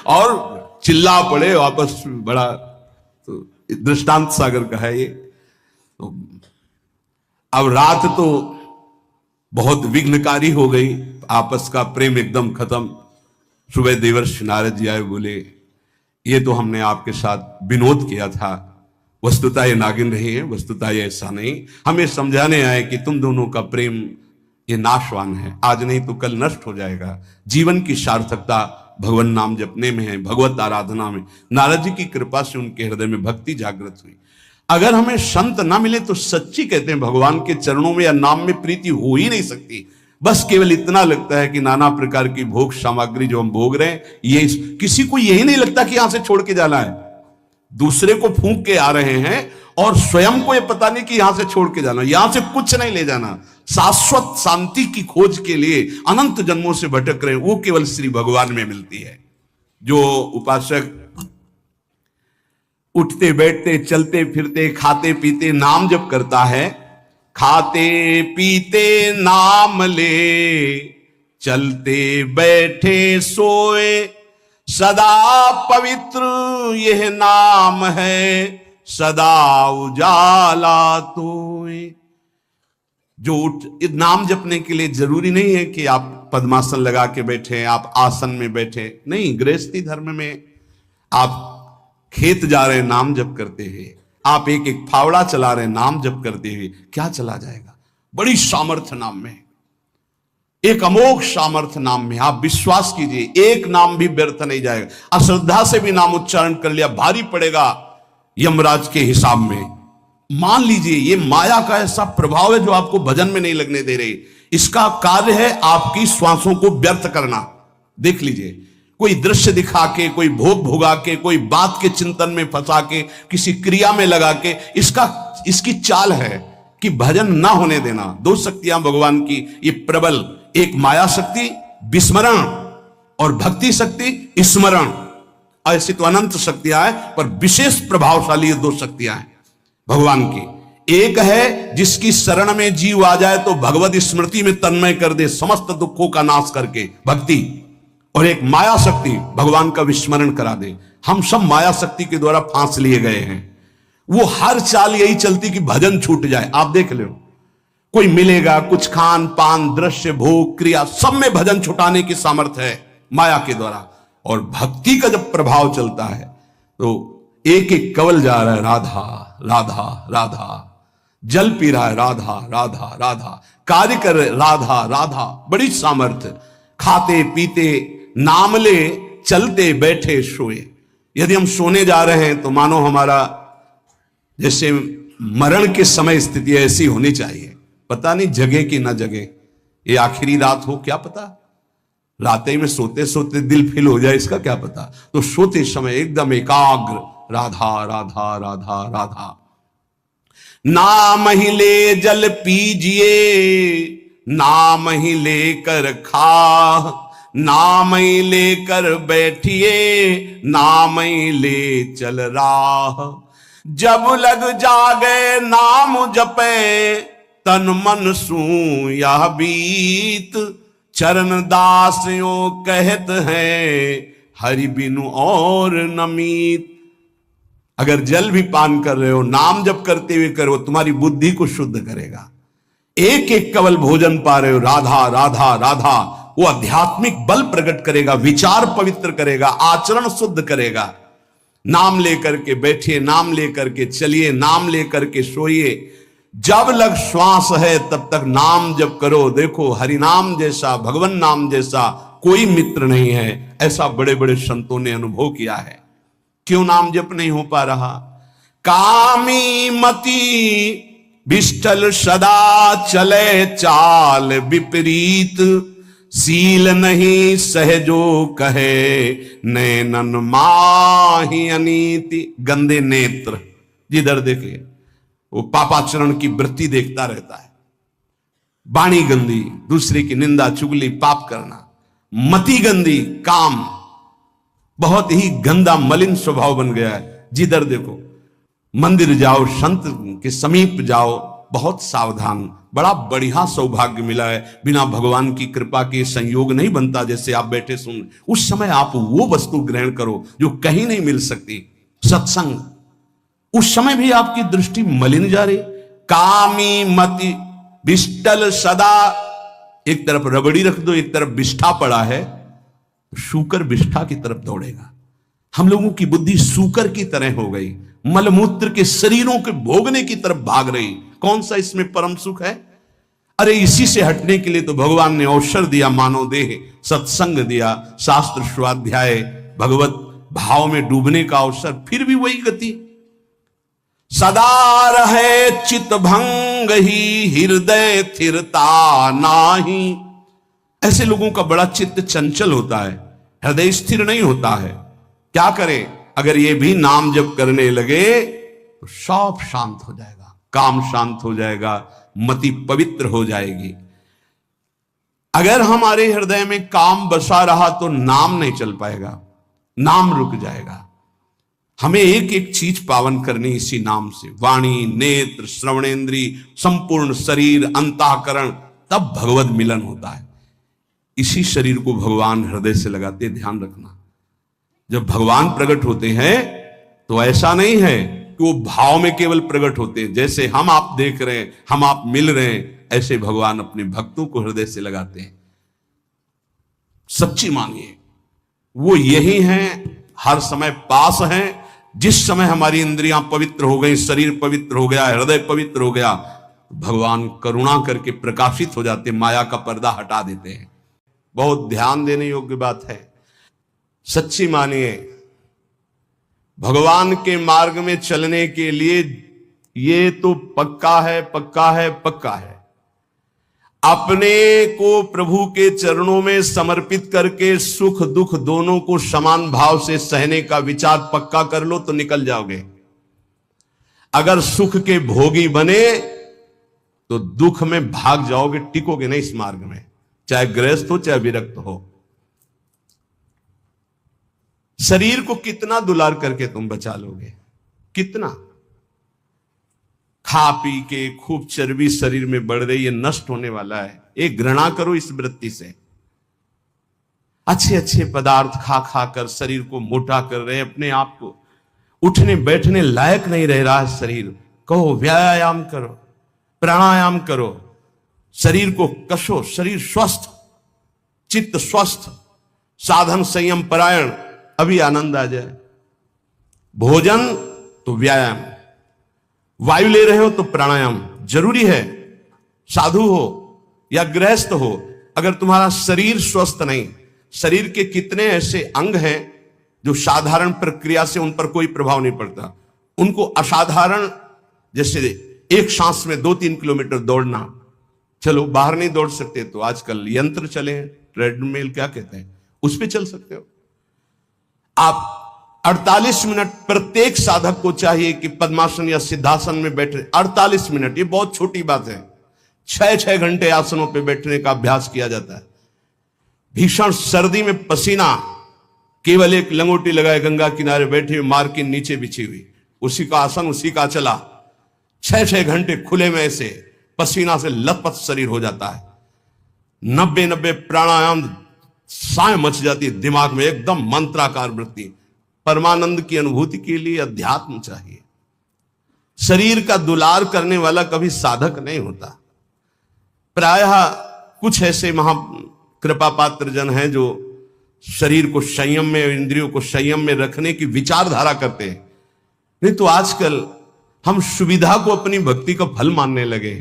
और चिल्ला पड़े वापस। बड़ा तो दृष्टांत सागर का है ये। तो अब रात तो बहुत विघ्नकारी हो गई, आपस का प्रेम एकदम खत्म। सुबह देवर्षि नारद जी आए, बोले ये तो हमने आपके साथ विनोद किया था, वस्तुतः ये नागिन रही है, वस्तुतः ये ऐसा नहीं। हमें समझाने आए कि तुम दोनों का प्रेम ये नाशवान है, आज नहीं तो कल नष्ट हो जाएगा। जीवन की सार्थकता भगवान नाम जपने में है, भगवत आराधना में। नारद जी की कृपा से उनके हृदय में भक्ति जागृत हुई। अगर हमें संत ना मिले तो सच्ची कहते हैं भगवान के चरणों में या नाम में प्रीति हो ही नहीं सकती। बस केवल इतना लगता है कि नाना प्रकार की भोग सामग्री जो हम भोग रहे हैं, ये किसी को यही नहीं लगता कि यहां से छोड़ के जाना है। दूसरे को फूंक के आ रहे हैं और स्वयं को ये पता नहीं कि यहां से छोड़ के जाना, यहां से कुछ नहीं ले जाना। शाश्वत शांति की खोज के लिए अनंत जन्मों से भटक रहे हैं, वो केवल श्री भगवान में मिलती है। जो उपासक उठते बैठते चलते फिरते खाते पीते नाम जप करता है, खाते पीते नाम ले, चलते बैठे सोए सदा पवित्र यह नाम है, सदा उजाला तोय। जो नाम जपने के लिए जरूरी नहीं है कि आप पद्मासन लगा के बैठे, आप आसन में बैठे, नहीं। गृहस्थी धर्म में आप खेत जा रहे नाम जप करते हुए, आप एक एक फावड़ा चला रहे नाम जप करते हुए, क्या चला जाएगा? बड़ी सामर्थ्य नाम में, एक अमोघ सामर्थ्य नाम में। आप विश्वास कीजिए, एक नाम भी व्यर्थ नहीं जाएगा। अश्रद्धा से भी नाम उच्चारण कर लिया, भारी पड़ेगा यमराज के हिसाब में। मान लीजिए ये माया का ऐसा प्रभाव है जो आपको भजन में नहीं लगने दे रही। इसका कार्य है आपकी श्वासों को व्यर्थ करना। देख लीजिए, कोई दृश्य दिखा के, कोई भोग भोगा के, कोई बात के चिंतन में फंसा के, किसी क्रिया में लगा के, इसकी चाल है कि भजन ना होने देना। दो शक्तियां भगवान की ये प्रबल, एक माया शक्ति विस्मरण और भक्ति शक्ति स्मरण। ऐसी तो अनंत शक्तियां हैं, पर विशेष प्रभावशाली ये दो शक्तियां हैं भगवान की। एक है जिसकी शरण में जीव आ जाए तो भगवत स्मृति में तन्मय कर दे, समस्त दुखों का नाश करके, भक्ति। और एक माया शक्ति भगवान का विस्मरण करा दे। हम सब माया शक्ति के द्वारा फांस लिए गए हैं। वो हर चाल यही चलती कि भजन छूट जाए। आप देख लो, कोई मिलेगा, कुछ खान पान, दृश्य, भोग, क्रिया, सब में भजन छुटाने की सामर्थ्य है माया के द्वारा। और भक्ति का जब प्रभाव चलता है तो एक एक कवल जा रहा है राधा राधा राधा, जल पी रहा है राधा राधा राधा, कार्य कर रहे राधा राधा। बड़ी सामर्थ्य। खाते पीते नाम ले, चलते बैठे सोए। यदि हम सोने जा रहे हैं तो मानो हमारा जैसे मरण के समय स्थिति ऐसी होनी चाहिए। पता नहीं जगे कि ना जगे, ये आखिरी रात हो, क्या पता। रात में सोते सोते दिल फिल हो जाए, इसका क्या पता। तो सोते समय एकदम एकाग्र, राधा राधा राधा राधा। नाम ही ले जल पीजिए, नाम ही लेकर खा, नाम ही लेकर बैठिए, नाम ही ले चल राह। जब लग जागे नाम जपे, तन मन सू यह बीत। चरण दास यो कहत है, हरि बिनु और नमीत। अगर जल भी पान कर रहे हो, नाम जप करते हुए करो, तुम्हारी बुद्धि को शुद्ध करेगा। एक एक कवल भोजन पा रहे हो, राधा राधा राधा, वो आध्यात्मिक बल प्रकट करेगा, विचार पवित्र करेगा, आचरण शुद्ध करेगा। नाम लेकर के बैठिए, नाम लेकर के चलिए, नाम लेकर के सोइए। जब लग श्वास है तब तक नाम जप करो। देखो, हरि नाम जैसा, भगवान नाम जैसा कोई मित्र नहीं है, ऐसा बड़े बड़े संतों ने अनुभव किया है। क्यों नाम जप नहीं हो पा रहा? कामी मति विष्टल सदा चले चाल विपरीत। सील नहीं सहजो कहे, नैनन माही अनीति। गंदे नेत्र, जिधर देखे वो पापाचरण की वृत्ति देखता रहता है। वाणी गंदी, दूसरे की निंदा चुगली, पाप करना। मति गंदी, काम बहुत ही गंदा मलिन स्वभाव बन गया है। जिधर देखो, मंदिर जाओ, संत के समीप जाओ, बहुत सावधान। बड़ा बढ़िया सौभाग्य मिला है। बिना भगवान की कृपा के संयोग नहीं बनता। जैसे आप बैठे सुन, उस समय आप वो वस्तु ग्रहण करो जो कहीं नहीं मिल सकती, सत्संग। उस समय भी आपकी दृष्टि मलिन जा रही। कामी मति विष्टल सदा, एक तरफ रबड़ी रख दो, एक तरफ विष्ठा पड़ा है, सूकर विष्ठा की तरफ दौड़ेगा। हम लोगों की बुद्धि सूकर की तरह हो गई, मलमूत्र के शरीरों के भोगने की तरफ भाग रही। कौन सा इसमें परम सुख है? अरे इसी से हटने के लिए तो भगवान ने अवसर दिया, मानव देह, सत्संग दिया, शास्त्र स्वाध्याय, भगवत भाव में डूबने का अवसर। फिर भी वही गति। सदा रहे चित भंग ही, हृदय स्थिरता नाही। ऐसे लोगों का बड़ा चित्त चंचल होता है, हृदय स्थिर नहीं होता है। क्या करें? अगर ये भी नाम जप करने लगे तो सब शांत हो जाएगा, काम शांत हो जाएगा, मति पवित्र हो जाएगी। अगर हमारे हृदय में काम बसा रहा तो नाम नहीं चल पाएगा, नाम रुक जाएगा। हमें एक एक चीज पावन करनी इसी नाम से। वाणी, नेत्र, श्रवणेन्द्री, संपूर्ण शरीर, अंतःकरण, तब भगवत मिलन होता है। इसी शरीर को भगवान हृदय से लगाते, ध्यान रखना। जब भगवान प्रकट होते हैं तो ऐसा नहीं है कि वो भाव में केवल प्रकट होते हैं, जैसे हम आप देख रहे हैं, हम आप मिल रहे हैं, ऐसे भगवान अपने भक्तों को हृदय से लगाते हैं। सच्ची मानिए वो यही हैं, हर समय पास हैं। जिस समय हमारी इंद्रियां पवित्र हो गई, शरीर पवित्र हो गया, हृदय पवित्र हो गया, भगवान करुणा करके प्रकाशित हो जाते, माया का पर्दा हटा देते हैं। बहुत ध्यान देने योग्य बात है। सच्ची मानिए भगवान के मार्ग में चलने के लिए ये तो पक्का है, पक्का है, पक्का है। अपने को प्रभु के चरणों में समर्पित करके सुख दुख दोनों को समान भाव से सहने का विचार पक्का कर लो तो निकल जाओगे। अगर सुख के भोगी बने तो दुख में भाग जाओगे, टिकोगे नहीं इस मार्ग में, चाहे गृहस्थ हो चाहे विरक्त हो। शरीर को कितना दुलार करके तुम बचा लोगे, कितना? खा पी के खूब चर्बी शरीर में बढ़ रही है, नष्ट होने वाला है। एक घृणा करो इस वृत्ति से। अच्छे अच्छे पदार्थ खा खा कर शरीर को मोटा कर रहे, अपने आप को उठने बैठने लायक नहीं रह रहा है शरीर। कहो व्यायाम करो, प्राणायाम करो, शरीर को कसो, शरीर स्वस्थ, चित्त स्वस्थ, साधन संयम परायण, अभी आनंद आ जाए। भोजन तो व्यायाम, वायु ले रहे हो तो प्राणायाम जरूरी है। साधु हो या गृहस्थ हो, अगर तुम्हारा शरीर स्वस्थ नहीं, शरीर के कितने ऐसे अंग हैं जो साधारण प्रक्रिया से उन पर कोई प्रभाव नहीं पड़ता, उनको असाधारण, जैसे एक सांस में 2-3 किलोमीटर दौड़ना, चलो बाहर नहीं दौड़ सकते तो आजकल यंत्र चले हैं, ट्रेडमिल क्या कहते हैं, उस पर चल सकते हो आप। 48 मिनट प्रत्येक साधक को चाहिए कि पद्मासन या सिद्धासन में बैठे। 48 मिनट, ये बहुत छोटी बात है। 6-6 घंटे आसनों पे बैठने का अभ्यास किया जाता है। भीषण सर्दी में पसीना, केवल एक लंगोटी लगाए गंगा किनारे बैठे हुए, मार्किन नीचे बिछी हुई, उसी का आसन उसी का चला, 6-6 घंटे खुले में ऐसे पसीना से लथपथ शरीर हो जाता है। 90 प्राणायाम, साय मच जाती है दिमाग में, एकदम मंत्राकार वृत्ति। परमानंद की अनुभूति के लिए अध्यात्म चाहिए। शरीर का दुलार करने वाला कभी साधक नहीं होता। प्रायः कुछ ऐसे महा कृपा पात्र जन हैं जो शरीर को संयम में, इंद्रियों को संयम में रखने की विचारधारा करते हैं। नहीं तो आजकल हम सुविधा को अपनी भक्ति का फल मानने लगे।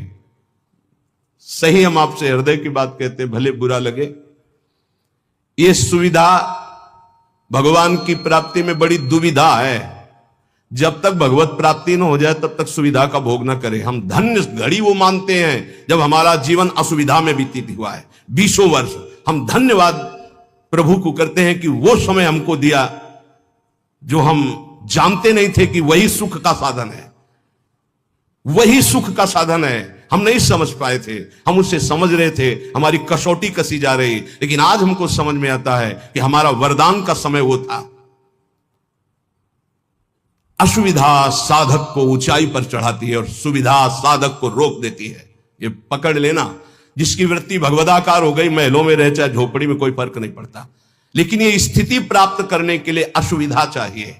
सही, हम आपसे हृदय की बात कहते हैं, भले बुरा लगे। ये सुविधा भगवान की प्राप्ति में बड़ी दुविधा है। जब तक भगवत प्राप्ति न हो जाए तब तक सुविधा का भोग न करें। हम धन्य घड़ी वो मानते हैं जब हमारा जीवन असुविधा में व्यतीत हुआ है। 20 वर्ष हम धन्यवाद प्रभु को करते हैं कि वो समय हमको दिया जो हम जानते नहीं थे कि वही सुख का साधन है, वही सुख का साधन है। हम नहीं समझ पाए थे, हम उसे समझ रहे थे, हमारी कसौटी कसी जा रही, लेकिन आज हमको समझ में आता है कि हमारा वरदान का समय वो था। असुविधा साधक को ऊंचाई पर चढ़ाती है और सुविधा साधक को रोक देती है। ये पकड़ लेना। जिसकी वृत्ति भगवदाकार हो गई, महलों में रहे चाहे झोपड़ी में, कोई फर्क नहीं पड़ता। लेकिन ये स्थिति प्राप्त करने के लिए असुविधा चाहिए,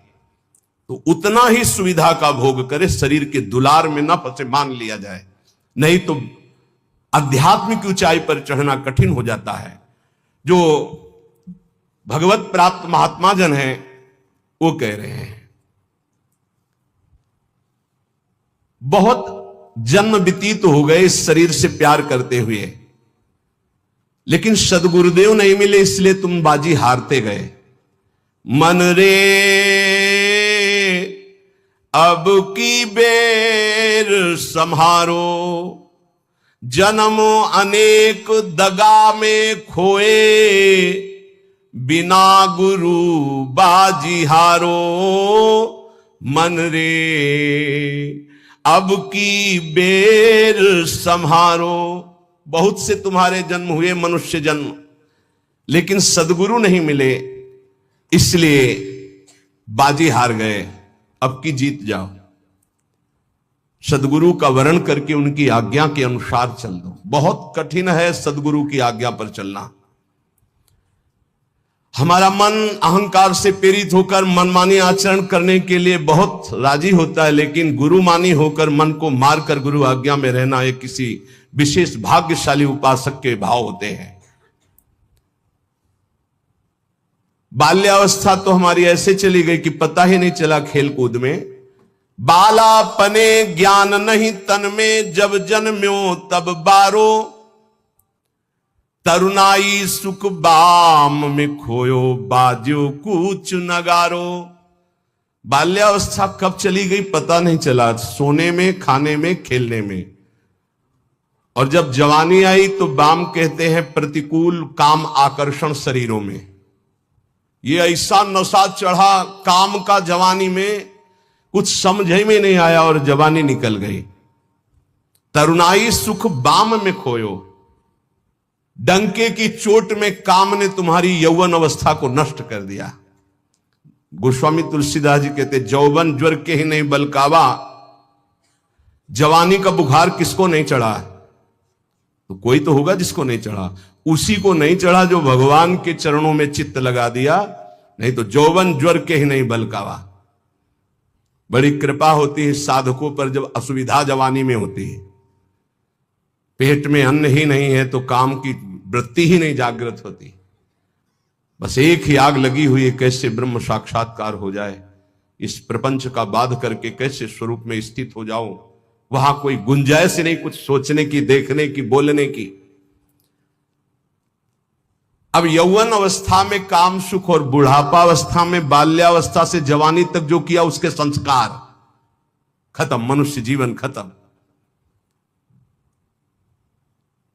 तो उतना ही सुविधा का भोग करे, शरीर के दुलार में न फंसे, मान लिया जाए। नहीं तो आध्यात्मिक ऊंचाई पर चढ़ना कठिन हो जाता है। जो भगवत प्राप्त महात्मा जन हैं वो कह रहे हैं, बहुत जन्म व्यतीत हो गए इस शरीर से प्यार करते हुए, लेकिन सदगुरुदेव नहीं मिले, इसलिए तुम बाजी हारते गए। मन रे अब की बेर संहारो, जन्म अनेक दगा में खोए, बिना गुरु बाजी हारो। मन रे अब की बेर संहारो। बहुत से तुम्हारे जन्म हुए, मनुष्य जन्म, लेकिन सदगुरु नहीं मिले, इसलिए बाजी हार गए। अब की जीत जाओ, सदगुरु का वर्ण करके उनकी आज्ञा के अनुसार चल दो। बहुत कठिन है सदगुरु की आज्ञा पर चलना। हमारा मन अहंकार से प्रेरित होकर मनमानी आचरण करने के लिए बहुत राजी होता है, लेकिन गुरुमानी होकर मन को मारकर गुरु आज्ञा में रहना एक किसी विशेष भाग्यशाली उपासक के भाव होते हैं। बाल्यावस्था तो हमारी ऐसे चली गई कि पता ही नहीं चला खेल कूद में। बाला पने ज्ञान नहीं तन में, जब जन्म्यो तब बारो, तरुणाई सुख बाम में खोयो, बाजो कूच नगारो। बाल्यावस्था कब चली गई पता नहीं चला, सोने में, खाने में, खेलने में। और जब जवानी आई तो बाम कहते हैं प्रतिकूल काम आकर्षण शरीरों में। ये ऐसा नशा चढ़ा काम का जवानी में, कुछ समझ ही में नहीं आया और जवानी निकल गई। तरुणाई सुख बाम में खोयो, डंके की चोट में काम ने तुम्हारी यौवन अवस्था को नष्ट कर दिया। गोस्वामी तुलसीदास जी कहते जौवन ज्वर के ही नहीं बलकावा, जवानी का बुखार किसको नहीं चढ़ा? तो कोई तो होगा जिसको नहीं चढ़ा। उसी को नहीं चढ़ा जो भगवान के चरणों में चित्त लगा दिया, नहीं तो जौवन ज्वर के ही नहीं बलकावा। बड़ी कृपा होती है साधकों पर जब असुविधा जवानी में होती है। पेट में अन्न ही नहीं है तो काम की वृत्ति ही नहीं जागृत होती। बस एक ही आग लगी हुई है, कैसे ब्रह्म साक्षात्कार हो जाए, इस प्रपंच का बाध करके कैसे स्वरूप में स्थित हो जाओ। वहां कोई गुंजाइश नहीं कुछ सोचने की, देखने की, बोलने की। अब यौवन अवस्था में काम सुख और बुढ़ापावस्था में, बाल्यावस्था से जवानी तक जो किया उसके संस्कार खत्म, मनुष्य जीवन खत्म।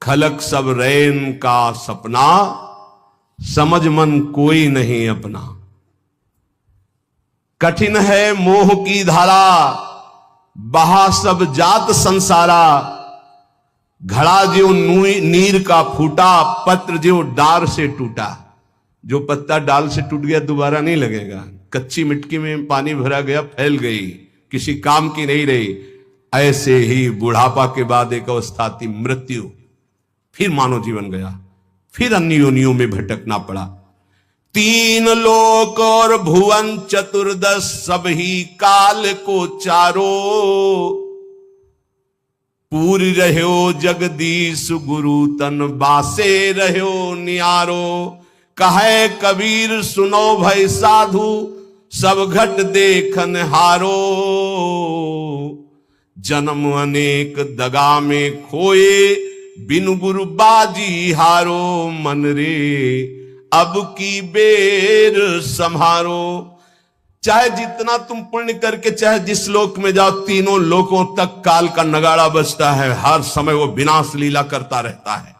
खलक सब रैन का सपना, समझ मन कोई नहीं अपना। कठिन है मोह की धारा, बहा सब जात संसारा। घड़ा जो नीर का फूटा, पत्र जो डार से टूटा। जो पत्ता डाल से टूट गया दोबारा नहीं लगेगा। कच्ची मिट्टी में पानी भरा गया, फैल गई, किसी काम की नहीं रही। ऐसे ही बुढ़ापा के बाद एक अवस्था आती मृत्यु, फिर मानव जीवन गया, फिर अन्य योनियों में भटकना पड़ा। तीन लोक और भुवन चतुर्दश, सब ही काल को चारो। पूरी रहो जगदीश गुरु तन, बासे रहो नियारो। कहे कबीर सुनो भय साधु, सब घट देखन हारो। जन्म अनेक दगा में खोए, बिनु गुरु बाजी हारो। मन रे अब की बेर संहारो। चाहे जितना तुम पुण्य करके चाहे जिस लोक में जाओ, तीनों लोकों तक काल का नगाड़ा बजता है। हर समय वो विनाश लीला करता रहता है।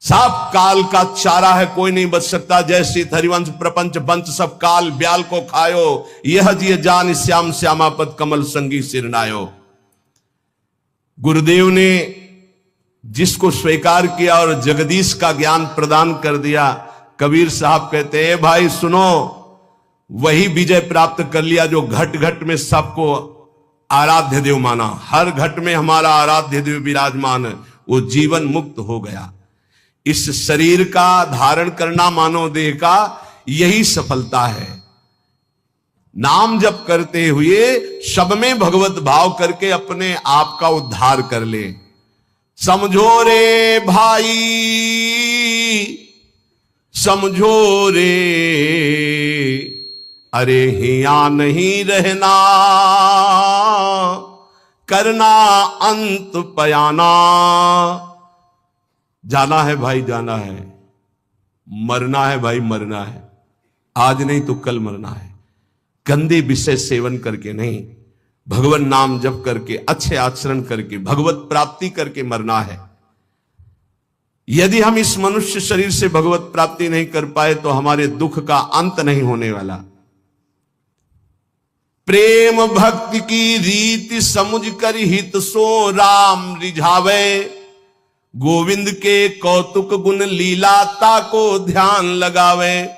सब काल का चारा है, कोई नहीं बच सकता। जैसे हरिवंश प्रपंच बंच सब काल ब्याल को खायो, यह जिय जान श्याम श्यामापद कमल संगी सिरनायो। गुरुदेव ने जिसको स्वीकार किया और जगदीश का ज्ञान प्रदान कर दिया, कबीर साहब कहते हैं भाई सुनो, वही विजय प्राप्त कर लिया जो घट घट में सबको आराध्य देव माना। हर घट में हमारा आराध्य देव विराजमान है, वो जीवन मुक्त हो गया। इस शरीर का धारण करना मानव देह का यही सफलता है। नाम जप करते हुए सब में भगवत भाव करके अपने आप का उद्धार कर ले। समझो रे भाई, समझो रे, अरे हिया नहीं रहना, करना अंत पयाना। जाना है भाई जाना है, मरना है भाई मरना है, आज नहीं तो कल मरना है। गंदे विषय सेवन करके नहीं, भगवान नाम जप करके, अच्छे आचरण करके, भगवत प्राप्ति करके मरना है। यदि हम इस मनुष्य शरीर से भगवत प्राप्ति नहीं कर पाए तो हमारे दुख का अंत नहीं होने वाला। प्रेम भक्ति की रीति समुझ कर हित सो राम रिझावे। गोविंद के कौतुक गुण लीलाता को ध्यान लगावे।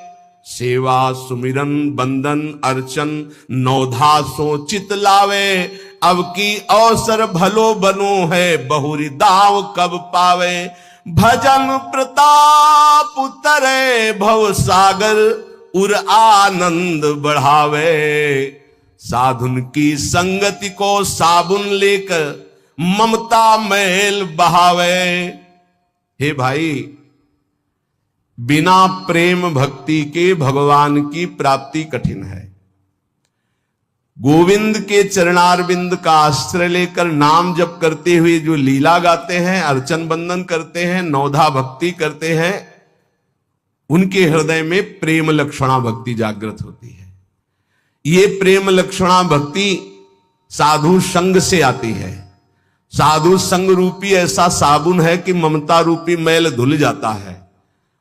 सेवा सुमिरन बंदन अर्चन नौधा सो चित लावे। अब की अवसर भलो बनो है, बहुरी दाव कब पावे। भजन प्रताप उतरे भव सागर उर आनंद बढ़ावे, साधुन की संगति को साबुन लेकर ममता मैल बहावे। हे भाई, बिना प्रेम भक्ति के भगवान की प्राप्ति कठिन है। गोविंद के चरणारविंद का आश्रय लेकर नाम जप करते हुए जो लीला गाते हैं, अर्चन बंदन करते हैं, नौधा भक्ति करते हैं, उनके हृदय में प्रेम लक्षणा भक्ति जागृत होती है। ये प्रेम लक्षणा भक्ति साधु संग से आती है। साधु संग रूपी ऐसा साबुन है कि ममता रूपी मैल धुल जाता है,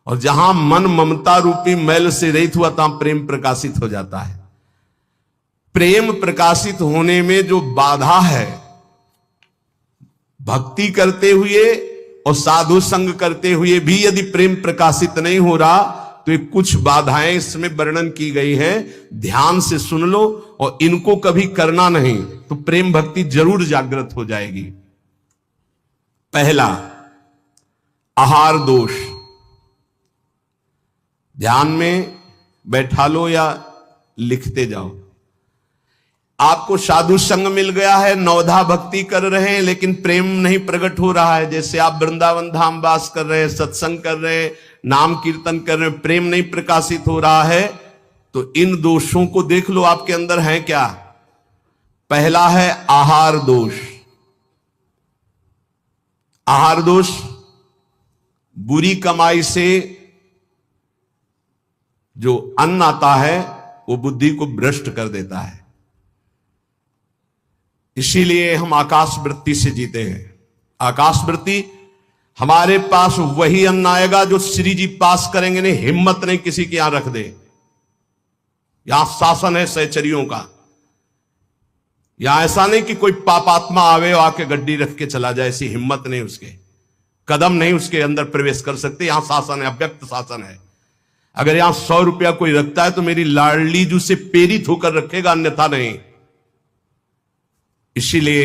और जहां मन ममता रूपी मैल से रहित हुआ तहां प्रेम प्रकाशित हो जाता है। प्रेम प्रकाशित होने में जो बाधा है, भक्ति करते हुए और साधु संग करते हुए भी यदि प्रेम प्रकाशित नहीं हो रहा, तो ये कुछ बाधाएं इसमें वर्णन की गई हैं। ध्यान से सुन लो, और इनको कभी करना नहीं तो प्रेम भक्ति जरूर जागृत हो जाएगी। पहला, आहार दोष। ध्यान में बैठा लो या लिखते जाओ। आपको साधु संग मिल गया है, नौधा भक्ति कर रहे हैं, लेकिन प्रेम नहीं प्रकट हो रहा है। जैसे आप वृंदावन धाम वास कर रहे हैं, सत्संग कर रहे हैं, नाम कीर्तन कर रहे हैं, प्रेम नहीं प्रकाशित हो रहा है, तो इन दोषों को देख लो आपके अंदर है क्या। पहला है आहार दोष। आहार दोष बुरी कमाई से जो अन्न आता है वो बुद्धि को भ्रष्ट कर देता है। इसीलिए हम आकाश वृत्ति से जीते हैं। आकाश वृत्ति, हमारे पास वही अन्न आएगा जो श्री जी पास करेंगे। नहीं, हिम्मत नहीं किसी के यहां रख दे। यहां शासन है सहचरियों का। यहां ऐसा नहीं कि कोई पापात्मा आवे और आके गड्डी रख के चला जाए, ऐसी हिम्मत नहीं, उसके कदम नहीं उसके अंदर प्रवेश कर सकते। यहां शासन है, अव्यक्त शासन है। अगर यहां 100 रुपया कोई रखता है तो मेरी लाडली जी से प्रेरित होकर रखेगा, अन्यथा नहीं। इसीलिए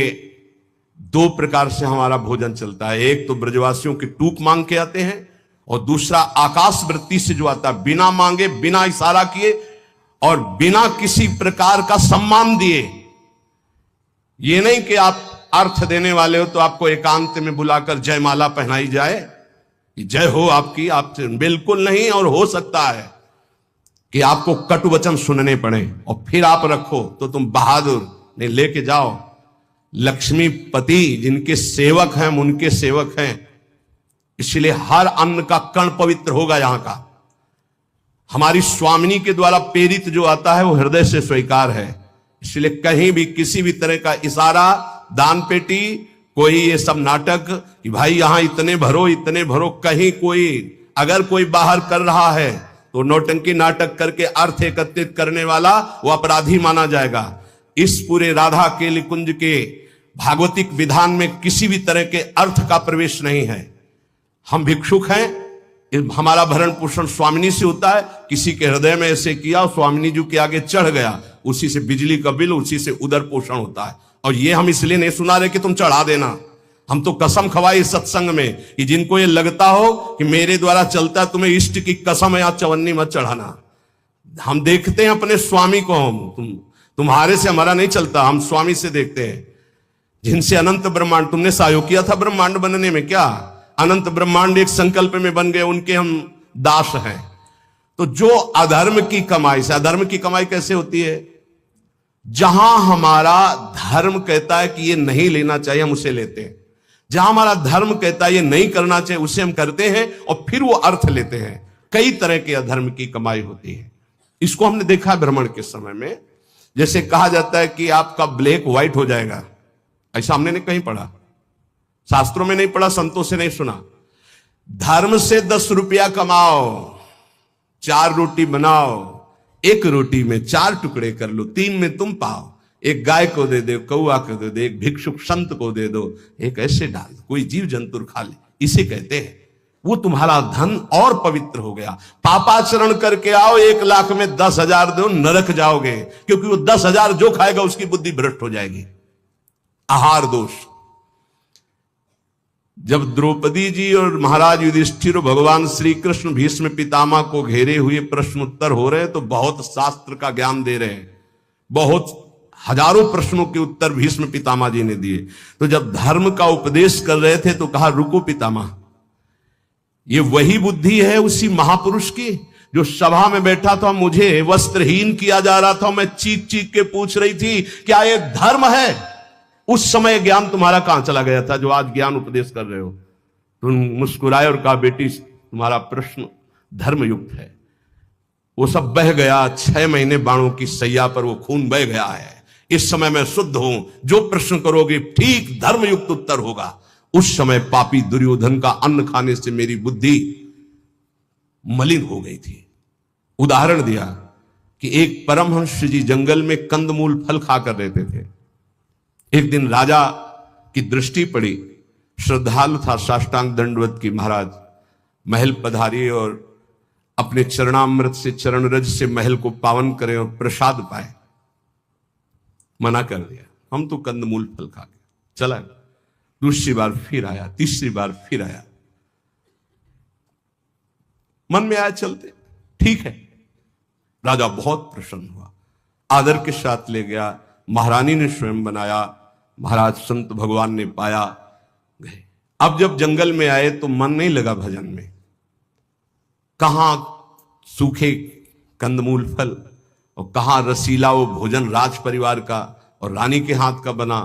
2 प्रकार से हमारा भोजन चलता है। एक तो ब्रजवासियों की टूक मांग के आते हैं, और दूसरा आकाश वृत्ति से जो आता है, बिना मांगे, बिना इशारा किए और बिना किसी प्रकार का सम्मान दिए। ये नहीं कि आप अर्थ देने वाले हो तो आपको एकांत में बुलाकर जयमाला पहनाई जाए, जय हो आपकी, आपसे बिल्कुल नहीं। और हो सकता है कि आपको कटु वचन सुनने पड़े और फिर आप रखो तो तुम बहादुर नहीं, लेके जाओ। लक्ष्मीपति जिनके सेवक हैं, हम उनके सेवक हैं, इसलिए हर अन्न का कण पवित्र होगा यहां का। हमारी स्वामिनी के द्वारा प्रेरित जो आता है वो हृदय से स्वीकार है। इसलिए कहीं भी किसी भी तरह का इशारा, दान पेटी, कोई ये सब नाटक कि भाई यहां इतने भरो इतने भरो, कहीं कोई अगर कोई बाहर कर रहा है तो नौटंकी नाटक करके अर्थ एकत्रित करने वाला वो अपराधी माना जाएगा। इस पूरे राधा केली कुंज के भागवतिक विधान में किसी भी तरह के अर्थ का प्रवेश नहीं है। हम भिक्षुक हैं, हमारा भरण पोषण स्वामिनी से होता है। किसी के हृदय में ऐसे किया, स्वामिनी जी के आगे चढ़ गया, उसी से बिजली का बिल, उसी से उदर पोषण होता है। और ये हम इसलिए नहीं सुना रहे कि तुम चढ़ा देना। हम तो कसम खवाई सत्संग में कि जिनको ये लगता हो कि मेरे द्वारा चलता है, तुम्हें इष्ट की कसम है, या चवन्नी मत चढ़ाना। हम देखते हैं अपने स्वामी को, हम तुम्हारे से हमारा नहीं चलता, हम स्वामी से देखते हैं जिनसे अनंत ब्रह्मांड। तुमने सहयोग किया था ब्रह्मांड बनने में, क्या अनंत ब्रह्मांड एक संकल्प में बन गए, उनके हम दास हैं। तो जो अधर्म की कमाई से, अधर्म की कमाई कैसे होती है? जहां हमारा धर्म कहता है कि ये नहीं लेना चाहिए, हम उसे लेते हैं। जहां हमारा धर्म कहता है ये नहीं करना चाहिए, उसे हम करते हैं और फिर वो अर्थ लेते हैं। कई तरह के अधर्म की कमाई होती है। इसको हमने देखा है भ्रमण के समय में। जैसे कहा जाता है कि आपका ब्लैक व्हाइट हो जाएगा, ऐसा हमने नहीं कहीं पढ़ा, शास्त्रों में नहीं पढ़ा, संतों से नहीं सुना। धर्म से 10 रुपया कमाओ, 4 रोटी बनाओ, 1 रोटी में 4 टुकड़े कर लो, 3 में तुम पाओ। एक गाय को दे दो, कौआ को दे दो, एक भिक्षुक संत को दे दो, एक ऐसे डाल दो, कोई जीव जंतु खा ले, इसे कहते हैं। वो तुम्हारा धन और पवित्र हो गया। पापाचरण करके आओ, 1 लाख में 10,000 दो, नरक जाओगे, क्योंकि वो 10,000 जो खाएगा उसकी बुद्धि भ्रष्ट हो जाएगी। आहार दोष। जब द्रौपदी जी और महाराज युधिष्ठिर और भगवान श्री कृष्ण भीष्म पितामह को घेरे हुए प्रश्न उत्तर हो रहे हैं, तो बहुत शास्त्र का ज्ञान दे रहे हैं, बहुत हजारों प्रश्नों के उत्तर भीष्म पितामह जी ने दिए। तो जब धर्म का उपदेश कर रहे थे तो कहा रुको पितामह, ये वही बुद्धि है उसी महापुरुष की जो सभा में बैठा था, मुझे वस्त्रहीन किया जा रहा था, मैं चीख चीख के पूछ रही थी क्या ये धर्म है? उस समय ज्ञान तुम्हारा कहां चला गया था जो आज ज्ञान उपदेश कर रहे हो? तुम मुस्कुराए और कहा बेटी तुम्हारा प्रश्न धर्मयुक्त है। वो सब बह गया, 6 महीने बाणों की सैया पर वो खून बह गया है। इस समय मैं शुद्ध हूं, जो प्रश्न करोगे ठीक धर्मयुक्त उत्तर होगा। उस समय पापी दुर्योधन का अन्न खाने से मेरी बुद्धि मलिन हो गई थी। उदाहरण दिया कि एक परमहंस जी जंगल में कंदमूल फल खाकर रहते थे। एक दिन राजा की दृष्टि पड़ी, श्रद्धालु था, साष्टांग दंडवत की महाराज महल पधारिए और अपने चरणामृत से चरण रज से महल को पावन करें और प्रसाद पाए। मना कर दिया, हम तो कंदमूल फल खा गए। चला, दूसरी बार फिर आया, तीसरी बार फिर आया। मन में आया चलते, ठीक है। राजा बहुत प्रसन्न हुआ, आदर के साथ ले गया, महारानी ने स्वयं बनाया, महाराज संत भगवान ने पाया, गए। अब जब जंगल में आए तो मन नहीं लगा भजन में। कहां सूखे कंदमूल फल और कहां रसीला वो भोजन राज परिवार का और रानी के हाथ का बना।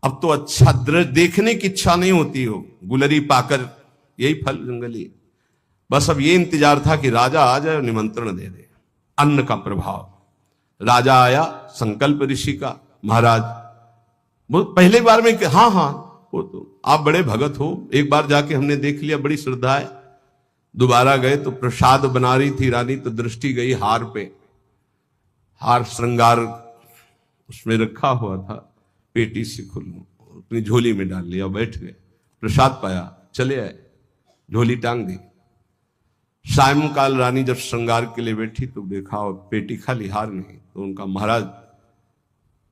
अब तो अच्छा दृश्य देखने की इच्छा नहीं होती हो, गुलरी पाकर यही फल जंगली। बस अब ये इंतजार था कि राजा आ जाए और निमंत्रण दे दे। अन्न का प्रभाव, राजा आया, संकल्प ऋषि का, महाराज वो पहले बार में हाँ हाँ वो तो आप बड़े भगत हो, एक बार जाके हमने देख लिया, बड़ी श्रद्धा है। दोबारा गए तो प्रसाद बना रही थी रानी, तो दृष्टि गई हार पे। हार श्रृंगार उसमें रखा हुआ था, पेटी से खुल अपनी झोली में डाल लिया, बैठ गए, प्रसाद पाया, चले आए, झोली टांग दी। सायंकाल रानी जब श्रृंगार के लिए बैठी तो देखा और पेटी खाली, हार नहीं। तो उनका महाराज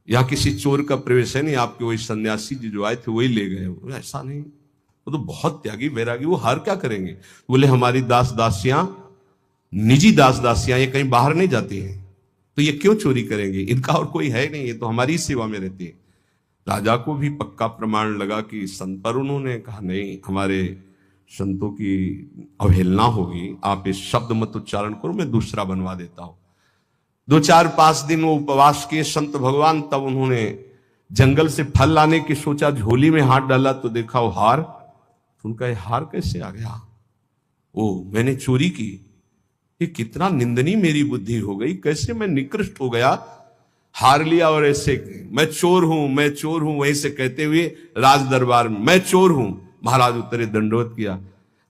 यहाँ किसी चोर का प्रवेश है नहीं, आपके वही सन्यासी जी जो आए थे वही ले गए। ऐसा नहीं, वो तो बहुत त्यागी वैरागी, वो हार क्या करेंगे? बोले हमारी दास दासियां, निजी दास दासियां, ये कहीं बाहर नहीं जाती हैं, तो ये क्यों चोरी करेंगे? इनका और कोई है नहीं, ये तो हमारी सेवा में रहती है। राजा को भी पक्का प्रमाण लगा कि संत, पर उन्होंने कहा नहीं, हमारे संतों की अवहेलना होगी, आप इस शब्द मत उच्चारण करो, मैं दूसरा बनवा देता हूं। 2-4-5 दिन वो उपवास किए संत भगवान, तब उन्होंने जंगल से फल लाने की सोचा, झोली में हाथ डाला तो देखा वो हार। उनका ये हार कैसे आ गया? ओ मैंने चोरी की, ये कितना निंदनीय मेरी बुद्धि हो गई, कैसे मैं निकृष्ट हो गया। हार लिया और ऐसे मैं चोर हूं, मैं चोर हूं, वहीं से कहते हुए राज दरबार में मैं चोर हूं। महाराज उतरे, दंडवत किया,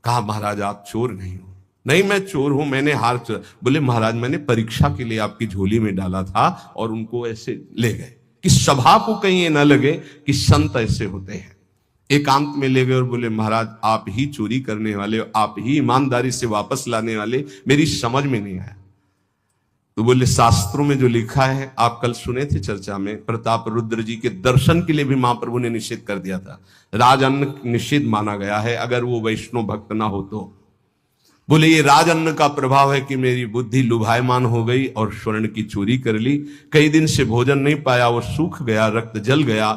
कहा महाराज आप चोर नहीं हो। नहीं मैं चोर हूं, मैंने हार चोर। बोले महाराज मैंने परीक्षा के लिए आपकी झोली में डाला था और उनको ऐसे ले गए कि सभा को कहीं ये न लगे कि संत ऐसे होते हैं। एकांत में ले गए और बोले महाराज आप ही चोरी करने वाले, आप ही ईमानदारी से वापस लाने वाले, मेरी समझ में नहीं आया। तो बोले शास्त्रों में जो लिखा है, आप कल सुने थे चर्चा में, प्रताप रुद्र जी के दर्शन के लिए भी महाप्रभु ने निषेध कर दिया था, राजअन्न निषेध माना गया है अगर वो वैष्णव भक्त ना हो तो। बोले ये राजअन्न का प्रभाव है कि मेरी बुद्धि लुभायमान हो गई और स्वर्ण की चोरी कर ली, कई दिन से भोजन नहीं पाया, वो सूख गया, रक्त जल गया,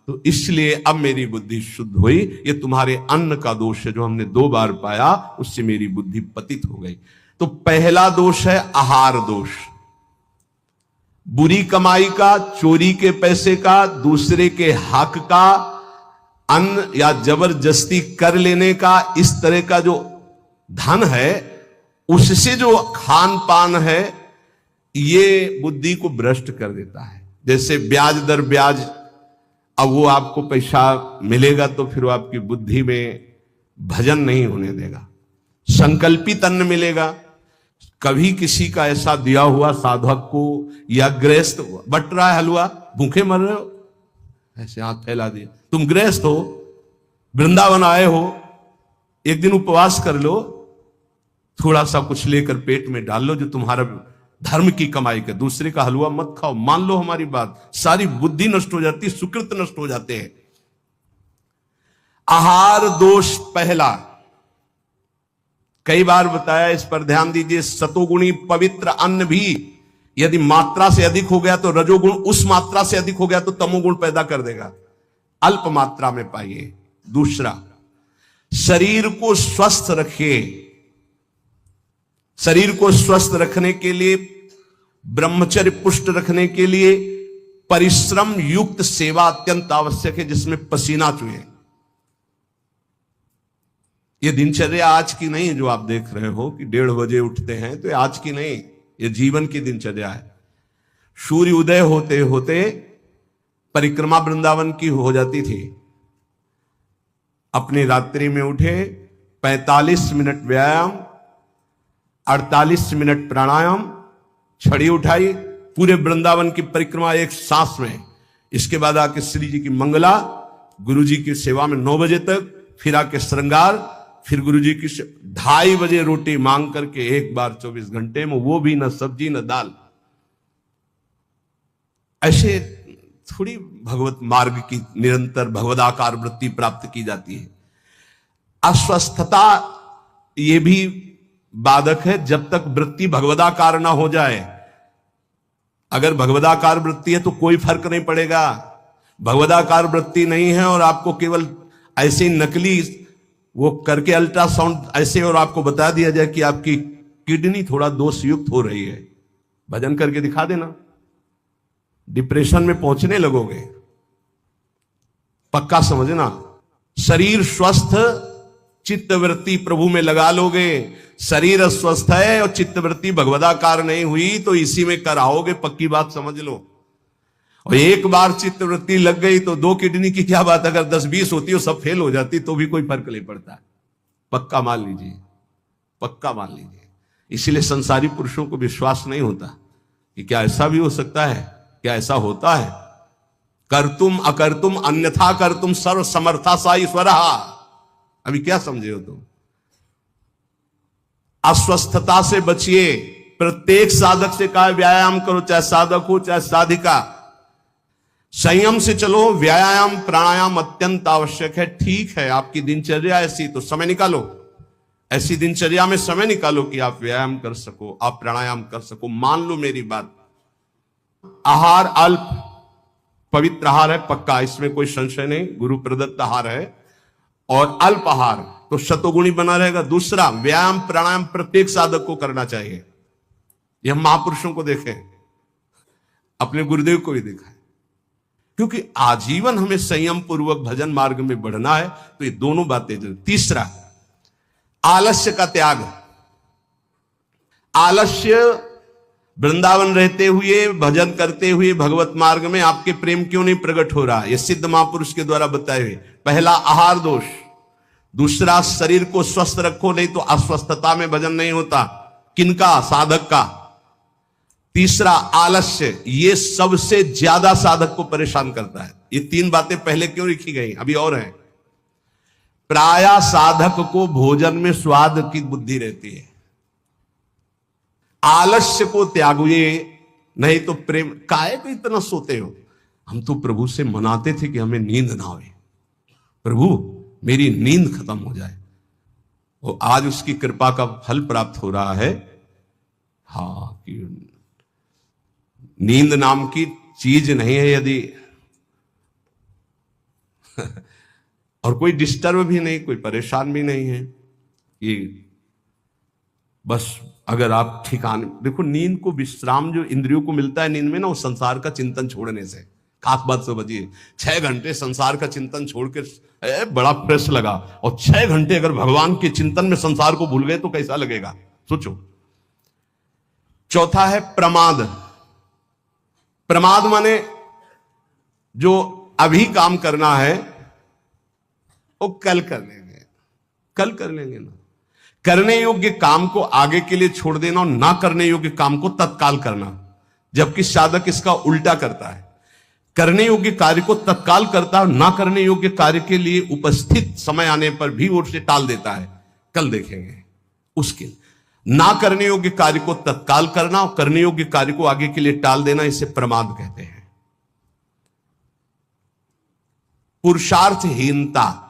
तो इसलिए अब मेरी बुद्धि शुद्ध हुई। ये तुम्हारे अन्न का दोष है जो हमने 2 बार पाया, उससे मेरी बुद्धि पतित हो गई। तो पहला दोष है आहार दोष, बुरी कमाई का, चोरी के पैसे का, दूसरे के हक का, अन्न या जबरदस्ती कर लेने का, इस तरह का जो धन है उससे जो खान पान है ये बुद्धि को भ्रष्ट कर देता है। जैसे ब्याज दर ब्याज, अब वो आपको पैसा मिलेगा तो फिर वो आपकी बुद्धि में भजन नहीं होने देगा। संकल्पित अन्न मिलेगा, कभी किसी का ऐसा दिया हुआ साधक को या गृहस्थ बट रहा है हलवा, भूखे मर रहे हो, ऐसे हाथ फैला दिया, तुम गृहस्थ हो, वृंदावन आए हो, एक दिन उपवास कर लो, थोड़ा सा कुछ लेकर पेट में डाल लो जो तुम्हारा धर्म की कमाई का, दूसरे का हलवा मत खाओ। मान लो हमारी बात, सारी बुद्धि नष्ट हो जाती, सुकृत नष्ट हो जाते हैं। आहार दोष पहला, कई बार बताया, इस पर ध्यान दीजिए। सतोगुणी पवित्र अन्न भी यदि मात्रा से अधिक हो गया तो रजोगुण, उस मात्रा से अधिक हो गया तो तमोगुण पैदा कर देगा। अल्प मात्रा में पाइए। दूसरा, शरीर को स्वस्थ रखिए। शरीर को स्वस्थ रखने के लिए, ब्रह्मचर्य पुष्ट रखने के लिए परिश्रम युक्त सेवा अत्यंत आवश्यक है, जिसमें पसीना चुए। ये दिनचर्या आज की नहीं है जो आप देख रहे हो कि 1:30 बजे उठते हैं, तो ये आज की नहीं, ये जीवन की दिनचर्या है। सूर्य उदय होते होते परिक्रमा वृंदावन की हो जाती थी। अपनी रात्रि में उठे, 45 मिनट व्यायाम, 48 मिनट प्राणायाम, छड़ी उठाई, पूरे वृंदावन की परिक्रमा एक सांस में। इसके बाद आके श्री जी की मंगला, गुरु जी की सेवा में 9 बजे तक, फिर आके श्रृंगार, फिर गुरु जी की 2:30 बजे रोटी मांग करके एक बार 24 घंटे में, वो भी न सब्जी न दाल। ऐसे थोड़ी भगवत मार्ग की निरंतर भगवदाकार वृत्ति प्राप्त की जाती है। अस्वस्थता ये भी बाधक है, जब तक वृत्ति भगवदाकार ना हो जाए। अगर भगवदाकार वृत्ति है तो कोई फर्क नहीं पड़ेगा। भगवदाकार वृत्ति नहीं है और आपको केवल ऐसे नकली वो करके अल्ट्रासाउंड ऐसे और आपको बता दिया जाए कि आपकी किडनी थोड़ा दोष युक्त हो रही है, भजन करके दिखा देना, डिप्रेशन में पहुंचने लगोगे। पक्का समझना, शरीर स्वस्थ, चित्तवृत्ति प्रभु में लगा लोगे। शरीर अस्वस्थ है और चित्तवृत्ति भगवदाकार नहीं हुई तो इसी में कराओगे, पक्की बात समझ लो। और एक बार चित्तवृत्ति लग गई तो 2 किडनी की क्या बात, अगर 10-20 होती हो सब फेल हो जाती तो भी कोई फर्क नहीं पड़ता। पक्का मान लीजिए, पक्का मान लीजिए। इसीलिए संसारी पुरुषों को विश्वास नहीं होता कि क्या ऐसा भी हो सकता है, क्या ऐसा होता है। कर्तुम अकर्तुम अन्यथा कर्तुम सर्व समर्था सा ईश्वरः। अभी क्या समझे हो तुम? अस्वस्थता से बचिए। प्रत्येक साधक से कहा व्यायाम करो, चाहे साधक हो चाहे साधिका। संयम से चलो, व्यायाम प्राणायाम अत्यंत आवश्यक है। ठीक है, आपकी दिनचर्या ऐसी तो समय निकालो, ऐसी दिनचर्या में समय निकालो कि आप व्यायाम कर सको, आप प्राणायाम कर सको। मान लो मेरी बात, आहार अल्प पवित्र आहार है, पक्का, इसमें कोई संशय नहीं, गुरु प्रदत्त आहार है। और अल्प आहार तो शतोगुणी बना रहेगा। दूसरा, व्यायाम प्राणायाम प्रत्येक साधक को करना चाहिए। यह महापुरुषों को देखें, अपने गुरुदेव को भी देखा है, क्योंकि आजीवन हमें संयम पूर्वक भजन मार्ग में बढ़ना है, तो ये दोनों बातें जरूर। तीसरा, आलस्य का त्याग। आलस्य, वृंदावन रहते हुए भजन करते हुए भगवत मार्ग में आपके प्रेम क्यों नहीं प्रकट हो रहा? यह सिद्ध महापुरुष के द्वारा बताए हुए। पहला, आहार दोष। दूसरा, शरीर को स्वस्थ रखो, नहीं तो अस्वस्थता में भजन नहीं होता। किनका? साधक का। तीसरा, आलस्य। ये सबसे ज्यादा साधक को परेशान करता है। ये 3 बातें पहले क्यों लिखी गई, अभी और है। प्रायः साधक को भोजन में स्वाद की बुद्धि रहती है। आलस्य को त्यागिए, नहीं तो प्रेम। काहे को इतना सोते हो? हम तो प्रभु से मनाते थे कि हमें नींद ना आए, प्रभु मेरी नींद खत्म हो जाए। वो आज उसकी कृपा का फल प्राप्त हो रहा है। हाँ, कि नींद नाम की चीज नहीं है यदि और कोई डिस्टर्ब भी नहीं, कोई परेशान भी नहीं है, कि बस अगर आप ठिकाने देखो। नींद को विश्राम जो इंद्रियों को मिलता है नींद में ना, वो संसार का चिंतन छोड़ने से। खास बात समझिए, 6 घंटे संसार का चिंतन छोड़ के बड़ा फ्रेश लगा, और 6 घंटे अगर भगवान के चिंतन में संसार को भूल गए तो कैसा लगेगा, सोचो। चौथा है प्रमाद। प्रमाद माने जो अभी काम करना है वो कल कर लेंगे, कल कर लेंगे ना। करने योग्य काम को आगे के लिए छोड़ देना और ना करने योग्य काम को तत्काल करना, जबकि साधक इसका उल्टा करता है। करने योग्य कार्य को तत्काल करता है, ना करने योग्य कार्य के लिए उपस्थित समय आने पर भी वो उसे टाल देता है। कल देखेंगे उसके। ना करने योग्य कार्य को तत्काल करना और करने योग्य कार्य को आगे के लिए टाल देना, इसे प्रमाद कहते हैं। पुरुषार्थहीनता।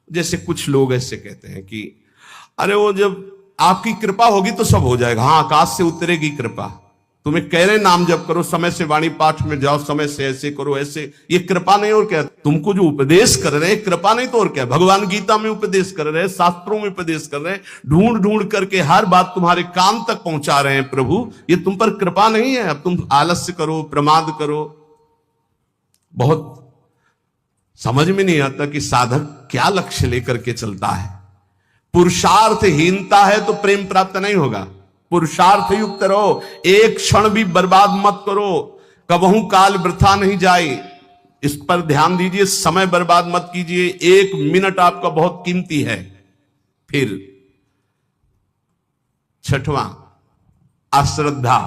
जैसे कुछ लोग ऐसे कहते हैं कि अरे वो जब आपकी कृपा होगी तो सब हो जाएगा। हाँ, आकाश से उतरेगी कृपा। तुम्हें कह रहे नाम जप करो, समय से वाणी पाठ में जाओ, समय से ऐसे करो ऐसे, ये कृपा नहीं और क्या? तुमको जो उपदेश कर रहे हैं कृपा नहीं तो और क्या? भगवान गीता में उपदेश कर रहे हैं, शास्त्रों में उपदेश कर रहे हैं, ढूंढ ढूंढ करके हर बात तुम्हारे कान तक पहुंचा रहे हैं प्रभु, ये तुम पर कृपा नहीं है? अब तुम आलस्य करो, प्रमाद करो। बहुत समझ में नहीं आता कि साधक क्या लक्ष्य लेकर के चलता है। पुरुषार्थहीनता है तो प्रेम प्राप्त नहीं होगा। पुरुषार्थ युक्त रहो, एक क्षण भी बर्बाद मत करो, कबहू काल वृथा नहीं जाए, इस पर ध्यान दीजिए। समय बर्बाद मत कीजिए, 1 मिनट आपका बहुत कीमती है। फिर 6वां, अश्रद्धा।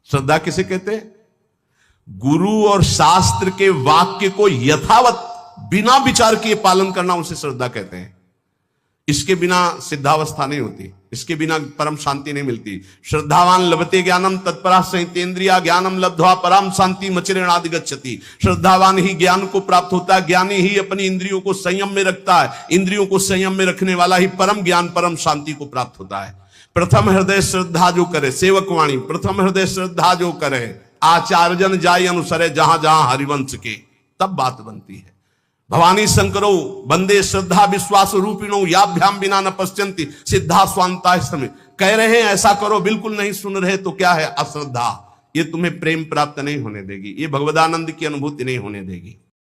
श्रद्धा किसे कहते हैं? गुरु और शास्त्र के वाक्य को यथावत बिना विचार किए पालन करना, उसे श्रद्धा कहते हैं। इसके बिना सिद्धावस्था नहीं होती, इसके बिना परम शांति नहीं मिलती। श्रद्धावान लभते ज्ञानम तत्परा संहितेन्द्रिया ज्ञानम लब्ध्वा परम शांति मचिरेणादि गच्छति। श्रद्धावान ही ज्ञान को प्राप्त होता है, ज्ञानी ही अपनी इंद्रियों को संयम में रखता है, इंद्रियों को संयम में रखने वाला ही परम ज्ञान परम शांति को प्राप्त होता है। प्रथम हृदय श्रद्धा जो करे, सेवकवाणी, प्रथम हृदय श्रद्धा जो करे, आचार्यजन जाय अनुसरे जहां जहां हरिवंश के, तब बात बनती है। भवानी शंकरो बंदे श्रद्धा विश्वास रूपिणो याभ्याम बिना न पश्यन्ति सिद्धा स्वांता समय। कह रहे हैं ऐसा करो, बिल्कुल नहीं सुन रहे तो क्या है? अश्रद्धा। ये तुम्हें प्रेम प्राप्त नहीं होने देगी, ये भगवदानंद की अनुभूति नहीं होने देगी।